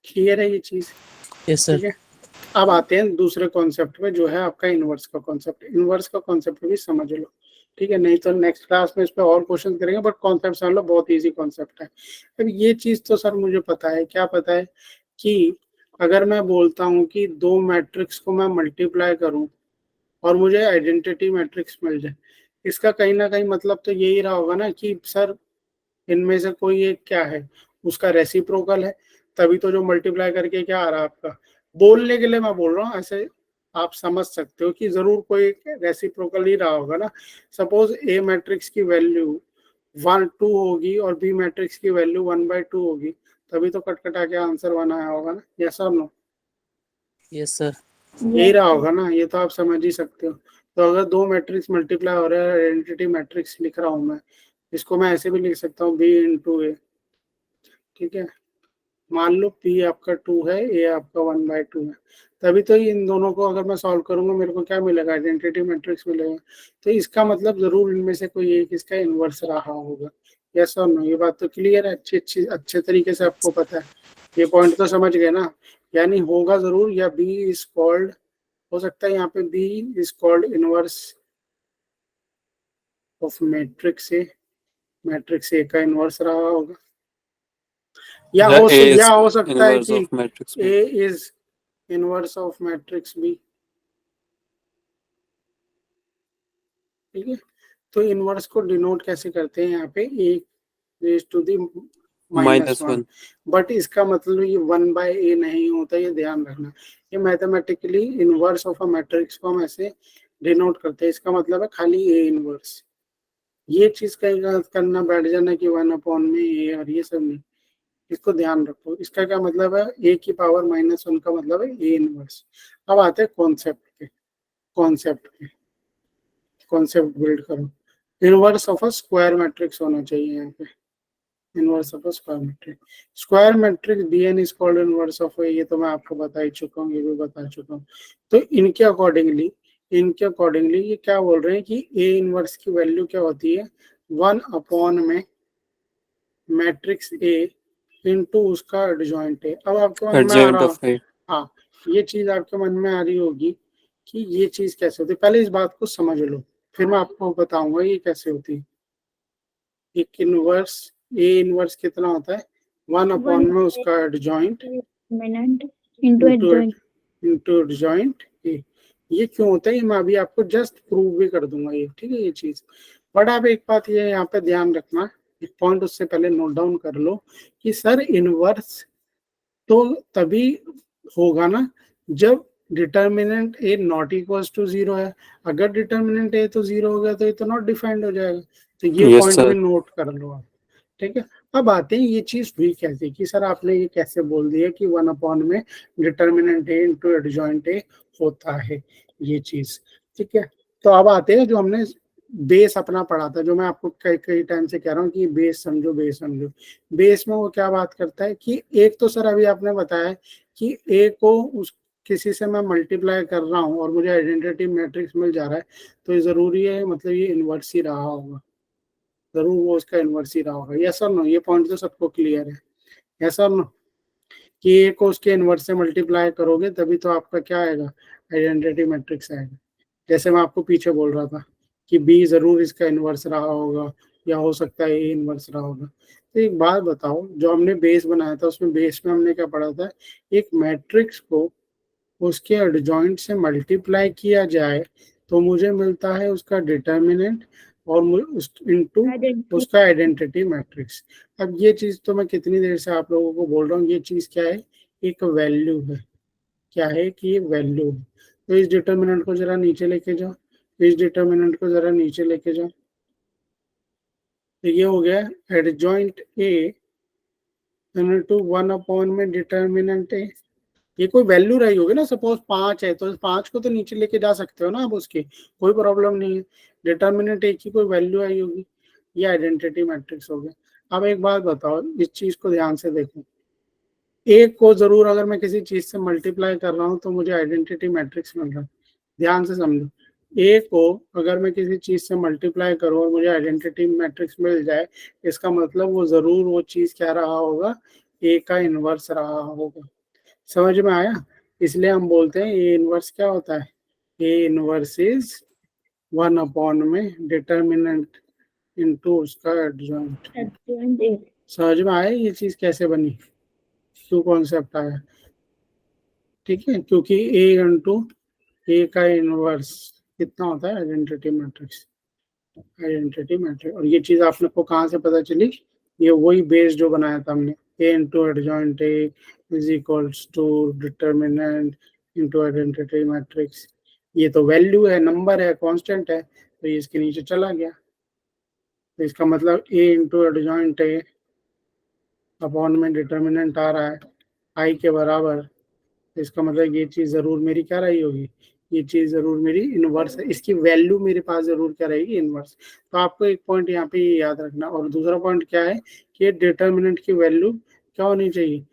क्लियर है ये चीज? Yes, sir. ठीक है। अब आते हैं दूसरे कॉन्सेप्ट पे, जो है आपका इनवर्स का कॉन्सेप्ट। इनवर्स का कॉन्सेप्ट भी समझ लो, ठीक है? नहीं तो नेक्स्ट क्लास में इस पे और क्वेश्चन करेंगे, बट कॉन्सेप्ट समझ लो, बहुत इजी कॉन्सेप्ट है। अब ये चीज तो सर मुझे पता है, क्या पता है? कि अगर मैं बोलता हूँ कि दो मैट्रिक्स को मैं मल्टीप्लाई करूँ और मुझे आइडेंटिटी मैट्रिक्स मिल जाए, इसका कहीं ना कहीं मतलब तो यही रहा होगा ना कि सर इनमें से कोई एक क्या है, उसका रेसिप्रोकल है। तभी तो जो मल्टीप्लाई करके क्या आ रहा है आपका, बोलने के लिए मैं बोल रहा हूँ, ऐसे आप समझ सकते हो कि जरूर कोई रेसिप्रोकल ही रहा होगा ना। सपोज ए मैट्रिक्स की वैल्यू 1 2 होगी और बी मैट्रिक्स की वैल्यू 1/2 होगी, तभी तो कट कटा के आंसर 1 आया होगा ना। यस और नो? Yes, sir. यही रहा होगा ना, ये तो आप समझ ही सकते हो। तो अगर दो मैट्रिक्स मल्टीप्लाई हो रहा है, आइडेंटिटी मैट्रिक्स लिख रहा हूँ मैं, इसको मैं ऐसे भी लिख सकता हूँ बी इंटू ए, ठीक है? मान लो P आपका 2 है, A आपका 1/2 है, तभी तो इन दोनों को अगर मैं सॉल्व करूंगा मेरे को क्या मिलेगा, आइडेंटिटी मैट्रिक्स मिलेगा। तो इसका मतलब जरूर इनमें से कोई एक इसका इनवर्स रहा होगा। यस और नो, ये बात तो क्लियर है, अच्छे तरीके से आपको पता है, ये पॉइंट तो समझ गए ना। यानी होगा जरूर, या B इज कॉल्ड, हो सकता है यहाँ पे B is called inverse of matrix A, matrix A का इनवर्स रहा होगा, या The A is हो सकता है inverse कि of matrix B. A is inverse of matrix B। ठीक है, तो इनवर्स को डिनोट कैसे करते हैं यहाँ पे, A raise to the -1, -1. But इसका मतलब ये 1/A नहीं होता, ये ध्यान रखना। ये mathematically inverse of a matrix को हम ऐसे डिनोट करते हैं, इसका मतलब है खाली A इनवर्स। ये चीज कहीं करना बैठ जाना कि 1/A और ये सब नहीं, इसको ध्यान रखो। इसका क्या मतलब है, A की पावर -1 का मतलब है A इनवर्स। अब आते हैं कॉन्सेप्ट बिल्ड करो। Inverse of a square matrix होना चाहिए यहाँ पे, inverse of a square matrix Bn is called inverse of A, ये तो मैं आपको बता ही चुका हूँ, ये भी बता चुका हूँ। तो इनके अकॉर्डिंगली ये क्या बोल रहे हैं कि A इनवर्स की वैल्यू क्या होती है, 1 में मैट्रिक्स A इनटू उसका एडजॉइंट है। अब आपके मन में आ Adjoint रहा, of A. हाँ, ये चीज आपके मन में आ रही होगी कि ये चीज कैसे होती है। पहले इस बात को समझ लो, फिर मैं आपको बताऊंगा ये कैसे होती है। एक इनवर्स A इनवर्स कितना होता है, 1 में उसका adjoint Determinant into adjoint. Into adjoint A। ये क्यों होता है, ये मैं अभी आपको जस्ट प्रूव भी कर दूंगा ये, ठीक है ये चीज। बट आप एक बात ये यहाँ पे ध्यान रखना, एक पॉइंट उससे पहले नोट डाउन कर लो कि सर इनवर्स तो तभी होगा ना जब determinant A not equals to 0 है। अगर डिटर्मिनेंट A तो 0 हो गया तो ये तो नॉट डिफाइंड हो जाएगा। तो ये Yes, पॉइंट sir. भी नोट कर लो आप, ठीक है। अब आते हैं ये चीज हुई कैसे, कि सर आपने ये कैसे बोल दिया कि 1 में determinant A into adjoint A होता है, ये चीज, ठीक है। तो अब आते हैं जो हमने बेस अपना पढ़ा था, जो मैं आपको कई टाइम से कह रहा हूँ कि बेस समझो। बेस में वो क्या बात करता है कि एक तो सर अभी आपने बताया कि A को उस किसी से मैं मल्टीप्लाई कर रहा हूँ और मुझे आइडेंटिटी मैट्रिक्स मिल जा रहा है, तो ये जरूरी है, मतलब ये इनवर्स ही रहा होगा, जरूर वो उसका इनवर्स ही रहा होगा। यस और नो, ये पॉइंट तो सबको क्लियर है। यस और नो, कि A को उसके इनवर्स से मल्टीप्लाई करोगे तभी तो आपका क्या आएगा, आइडेंटिटी मैट्रिक्स आएगा। जैसे मैं आपको पीछे बोल रहा था कि B जरूर इसका इनवर्स रहा होगा, या हो सकता है A इनवर्स रहा होगा। तो एक बात बताओ, जो हमने बेस बनाया था उसमें बेस में हमने क्या पढ़ा था, एक मैट्रिक्स को उसके एडजॉइंट से मल्टीप्लाई किया जाए तो मुझे मिलता है उसका डिटर्मिनेंट और इनटू उसका आइडेंटिटी मैट्रिक्स। अब ये चीज तो मैं कितनी देर से आप लोगों को बोल रहा हूँ, ये चीज क्या है, एक वैल्यू है। क्या है कि ये वैल्यू है। तो इस डिटर्मिनेंट को जरा नीचे लेके जाओ, इस डिटर्मिनेंट को जरा नीचे लेके जाओ। तो ये हो गया एडजॉइंट A इनटू 1 में डिटर्मिनेंट A। ये कोई वैल्यू रही होगी ना, सपोज 5 है तो 5 को तो नीचे लेके जा सकते हो ना आप, उसके कोई प्रॉब्लम नहीं है। डिटर्मिनेंट A की कोई वैल्यू आई होगी, ये आइडेंटिटी मैट्रिक्स हो गया। अब एक बात बताओ, इस चीज को ध्यान से देखो, A को जरूर अगर मैं किसी चीज से मल्टीप्लाई कर रहा हूँ तो मुझे आइडेंटिटी मैट्रिक्स मिल रहा है। ध्यान से समझो, A को अगर मैं किसी चीज से मल्टीप्लाई करूँ और मुझे आइडेंटिटी मैट्रिक्स मिल जाए, इसका मतलब वो जरूर वो चीज क्या रहा होगा, A का इनवर्स रहा होगा। समझ में आया? इसलिए हम बोलते हैं A इनवर्स क्या होता है, A इनवर्स इज 1 में डिटर्मिनेंट इनटू उसका एडजॉइंट। Adjoint A. समझ में आया ये चीज कैसे बनी, क्यों कॉन्सेप्ट आया, ठीक है। क्योंकि A इंटू A का इनवर्स कितना होता है, आइडेंटिटी मैट्रिक्स। और ये चीज आपने को कहाँ से पता चली, ये वही बेस जो बनाया था हमने, A into adjoint A is equals to determinant into identity matrix. ये तो वैल्यू है, नंबर है, कांस्टेंट है, तो ये इसके नीचे चला गया। तो इसका मतलब A into adjoint A upon में डिटर्मिनेंट आ रहा है I के बराबर। इसका मतलब ये चीज जरूर मेरी क्या रही होगी, ये चीज जरूर मेरी इनवर्स है, इसकी वैल्यू मेरे पास जरूर क्या रहेगी, इनवर्स। तो आपको एक पॉइंट यहाँ पे ये याद रखना। और दूसरा पॉइंट क्या है कि डिटर्मिनेंट की वैल्यू क्या होनी चाहिए,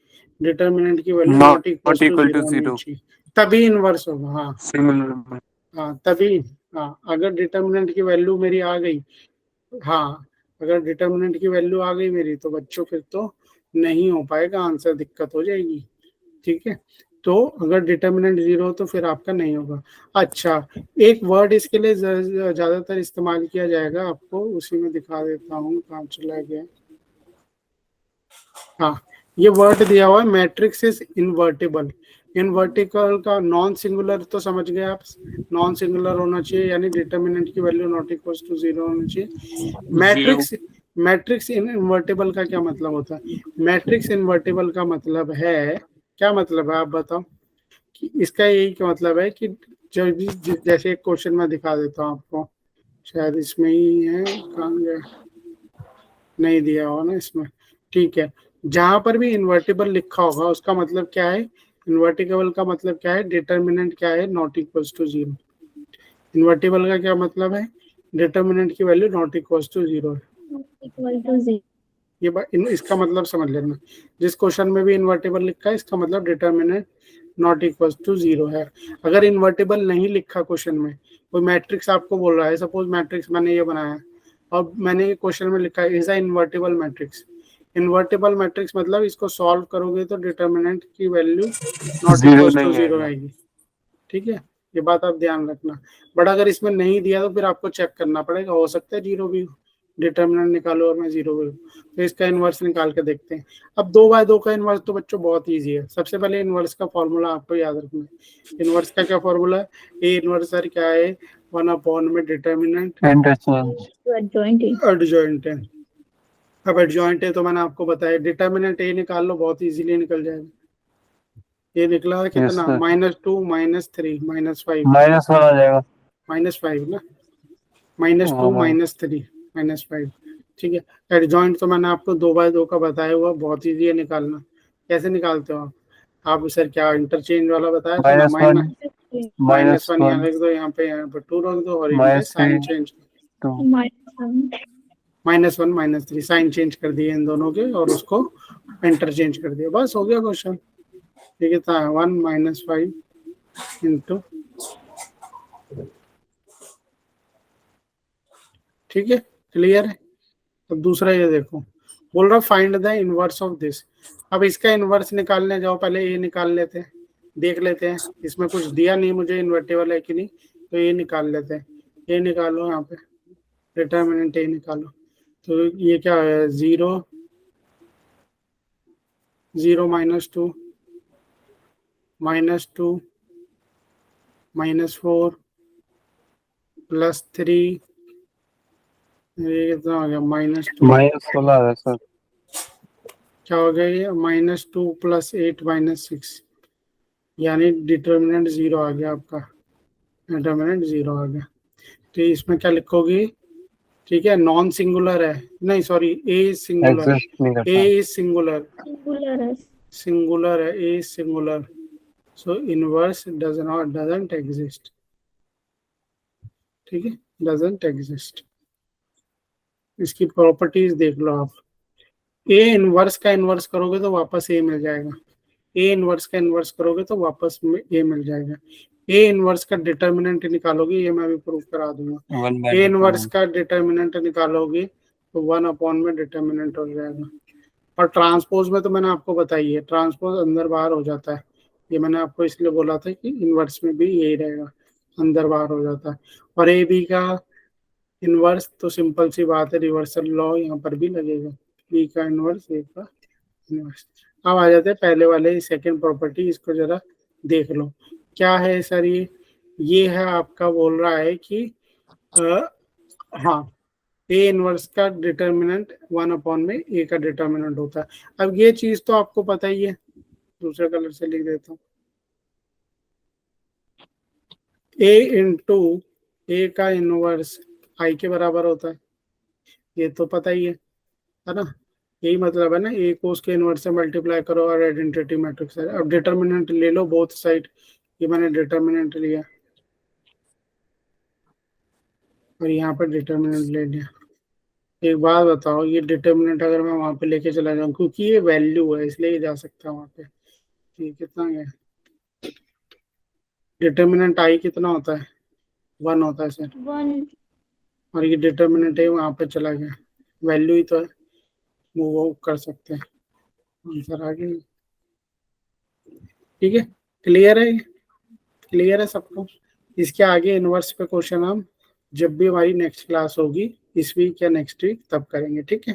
डिटर्मिनेंट की value Not not equal to equal to zero होनी zero. चाहिए, तभी इनवर्स होगा। हाँ Single. हाँ तभी, हाँ अगर डिटर्मिनेंट की वैल्यू मेरी आ गई, हाँ अगर डिटर्मिनेंट की वैल्यू आ गई मेरी, तो बच्चों फिर तो नहीं हो पाएगा आंसर, दिक्कत हो जाएगी। ठीक है, तो अगर डिटर्मिनेंट जीरो हो तो फिर आपका नहीं होगा। अच्छा, एक वर्ड इसके लिए ज्यादातर इस्तेमाल किया जाएगा, आपको उसी में दिखा देता हूँ, कहाँ चला गया। हाँ, ये वर्ड दिया हुआ है, मैट्रिक्स इज इनवर्टिबल। इनवर्टिबल का नॉन सिंगुलर तो समझ गए आप, नॉन सिंगुलर होना चाहिए, यानी डिटर्मिनेंट की value not equal to zero होनी चाहिए। मैट्रिक्स, मैट्रिक्स इन इनवर्टिबल का क्या मतलब होता है? मैट्रिक्स इनवर्टिबल का मतलब है, क्या मतलब है आप बताओ? कि इसका यही क्या मतलब है कि जो भी जैसे एक क्वेश्चन में दिखा देता हूँ आपको, शायद इसमें ही है, कहाँ गया, नहीं दिया हुआ ना इसमें। ठीक है, जहां पर भी इन्वर्टिबल लिखा होगा उसका मतलब क्या है? इन्वर्टिबल का मतलब क्या है? डिटर्मिनेंट क्या है? Not equals to zero. Invertible का क्या मतलब है? डिटर्मिनेंट की value not equals to zero है। Equal to zero. ये इसका मतलब समझ लेना, जिस क्वेश्चन में भी इन्वर्टिबल लिखा है इसका मतलब determinant not equal to zero है। अगर इन्वर्टिबल नहीं लिखा क्वेश्चन में, कोई मैट्रिक्स आपको बोल रहा है, सपोज मैट्रिक्स मैंने ये बनाया और मैंने ये क्वेश्चन में लिखा है is a invertible matrix. Invertible matrix मतलब इसको सॉल्व करोगे तो डिटर्मिनेंट की value not equal to zero आएगी। ठीक है, ये बात आप ध्यान रखना। बट अगर इसमें नहीं दिया तो फिर आपको चेक करना पड़ेगा, हो सकता है जीरो भी हो, डिटर्मिनेंट निकालो और मैं जीरो भी हो, तो इसका इन्वर्स निकाल के देखते हैं। अब 2/2 का इन्वर्स तो बच्चों बहुत इजी है। सबसे पहले इन्वर्स का फॉर्मूला आपको याद रखना है। इन्वर्स का क्या फॉर्मूला है? ए इन्वर्स सर क्या है? 1 में डिटर्मिनेंट एडजॉइंट एडजॉइंट है। अब एडजॉइंट है तो मैंने आपको बताया, डिटर्मिनेंट ए निकाल लो, बहुत इजीली निकल जाएगा। ये निकला है कितना? sir. -2 -3 -5 -1 आ जाएगा। -5 ना, -2 -3 -5। ठीक है, एडजॉइंट तो मैंने आपको 2/2 का बताया हुआ, बहुत इजी है निकालना। कैसे निकालते हो आप सर? क्या इंटरचेंज वाला बताया था ना, -1 यहाँ रख दो, यहाँ पे 2 रख दो, और इनका साइन चेंज, -1 -3 साइन चेंज कर दिए इन दोनों के, और उसको इंटरचेंज कर दिया, बस हो गया क्वेश्चन। ठीक है, 1 -5 इंटू, ठीक है, क्लियर है। अब दूसरा ये देखो, बोल रहा find the inverse of this. अब इसका इनवर्स निकालने जाओ, पहले ये निकाल लेते हैं, देख लेते हैं, इसमें कुछ दिया नहीं मुझे इन्वर्टिबल है कि नहीं, तो ये निकाल लेते हैं। ये निकालो, यहाँ पे डिटर्मिनेंट ये निकालो, तो ये क्या है? 0 0 -2 -2 -4 +3, ये कितना हो गया? -2, -16 है सर। क्या हो गया ये? -2 + 8 -6, यानी डिटर्मिनेंट 0 आ गया आपका, डिटर्मिनेंट 0 आ गया। तो इसमें क्या लिखोगे? ठीक है, नॉन सिंगुलर है, नहीं sorry, A singular, A is singular, singular है, A singular, so inverse doesn't exist. ठीक है, डजंट एग्जिस्ट। इसकी प्रॉपर्टीज देख लो आप। ए इनवर्स का इनवर्स करोगे तो वापस ए मिल जाएगा, ए इनवर्स का इनवर्स करोगे तो वापस में ए मिल जाएगा। ए इनवर्स का डिटर्मिनेंट निकालोगे, ये मैं भी प्रूव करा दूंगा। ए इनवर्स का डिटर्मिनेंट निकालोगे तो 1 में डिटर्मिनेंट हो जाएगा। और ट्रांसपोज में तो मैंने आपको बताई है, ट्रांसपोज अंदर बाहर हो जाता है, ये मैंने आपको इसलिए बोला था कि इनवर्स में भी यही रहेगा, अंदर बाहर हो जाता है। और ए बी का इनवर्स तो सिंपल सी बात है, रिवर्सल लॉ यहाँ पर भी लगेगा, बी का इनवर्स ए का इनवर्स। अब आ जाते हैं पहले वाले सेकंड प्रॉपर्टी, इसको जरा देख लो। क्या है सर? ये है आपका, बोल रहा है कि हाँ, ए इनवर्स का डिटर्मिनेंट 1 में ए का डिटर्मिनेंट होता है। अब ये चीज तो आपको पता ही है, दूसरे कलर से लिख देता हूँ, ए इंटू ए का इनवर्स आई के बराबर होता है, ये तो पता ही है ना? यही मतलब है ना, ए को उसके इनवर्स से मल्टीप्लाई करो और आइडेंटिटी मैट्रिक्स है। अब डिटर्मिनेंट ले लो बोथ साइड, ये मैंने डिटर्मिनेंट लिया और यहाँ पर डिटर्मिनेंट ले लिया। एक बात बताओ, ये डिटर्मिनेंट अगर मैं वहां पे लेके चला जाऊं, क्योंकि ये वैल्यू है इसलिए ये जा सकता है वहां पे। ये कितना है, डिटर्मिनेंट आई कितना होता है, 1 होता है सर, 1. और ये डिटर्मिनेंट है वहां पे चला गया, वैल्यू ही तो है, वो कर सकते हैं, आंसर आ गया। ठीक है, क्लियर है, क्लियर है सबको। इसके आगे इनवर्स पे क्वेश्चन हम जब भी हमारी नेक्स्ट क्लास होगी इस वीक या नेक्स्ट वीक तब करेंगे, ठीक है।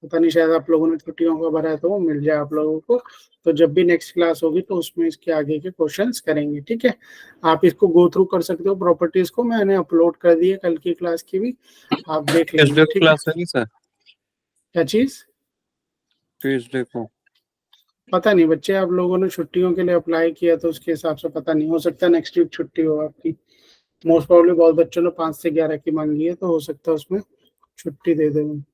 पता नहीं शायद आप लोगों ने छुट्टियों का भरा है तो वो मिल जाए आप लोगों को, तो जब भी नेक्स्ट क्लास होगी तो उसमें इसके आगे के क्वेश्चंस करेंगे, ठीक है। आप इसको गो थ्रू कर सकते हो, प्रॉपर्टीज को मैंने अपलोड कर दी है कल की क्लास की भी, आप देख लीजिए, ट्यूसडे ठीक है। क्लास होगी सर, क्या चीज, ट्यूसडे को? पता नहीं बच्चे, आप लोगों ने छुट्टियों के लिए अप्लाई किया तो उसके हिसाब से पता नहीं, हो सकता है नेक्स्ट वीक छुट्टी हो आपकी। मोस्ट प्रॉब्ली बहुत बच्चों ने 5 से 11 की मांगी है, तो हो सकता है उसमें छुट्टी दे दें।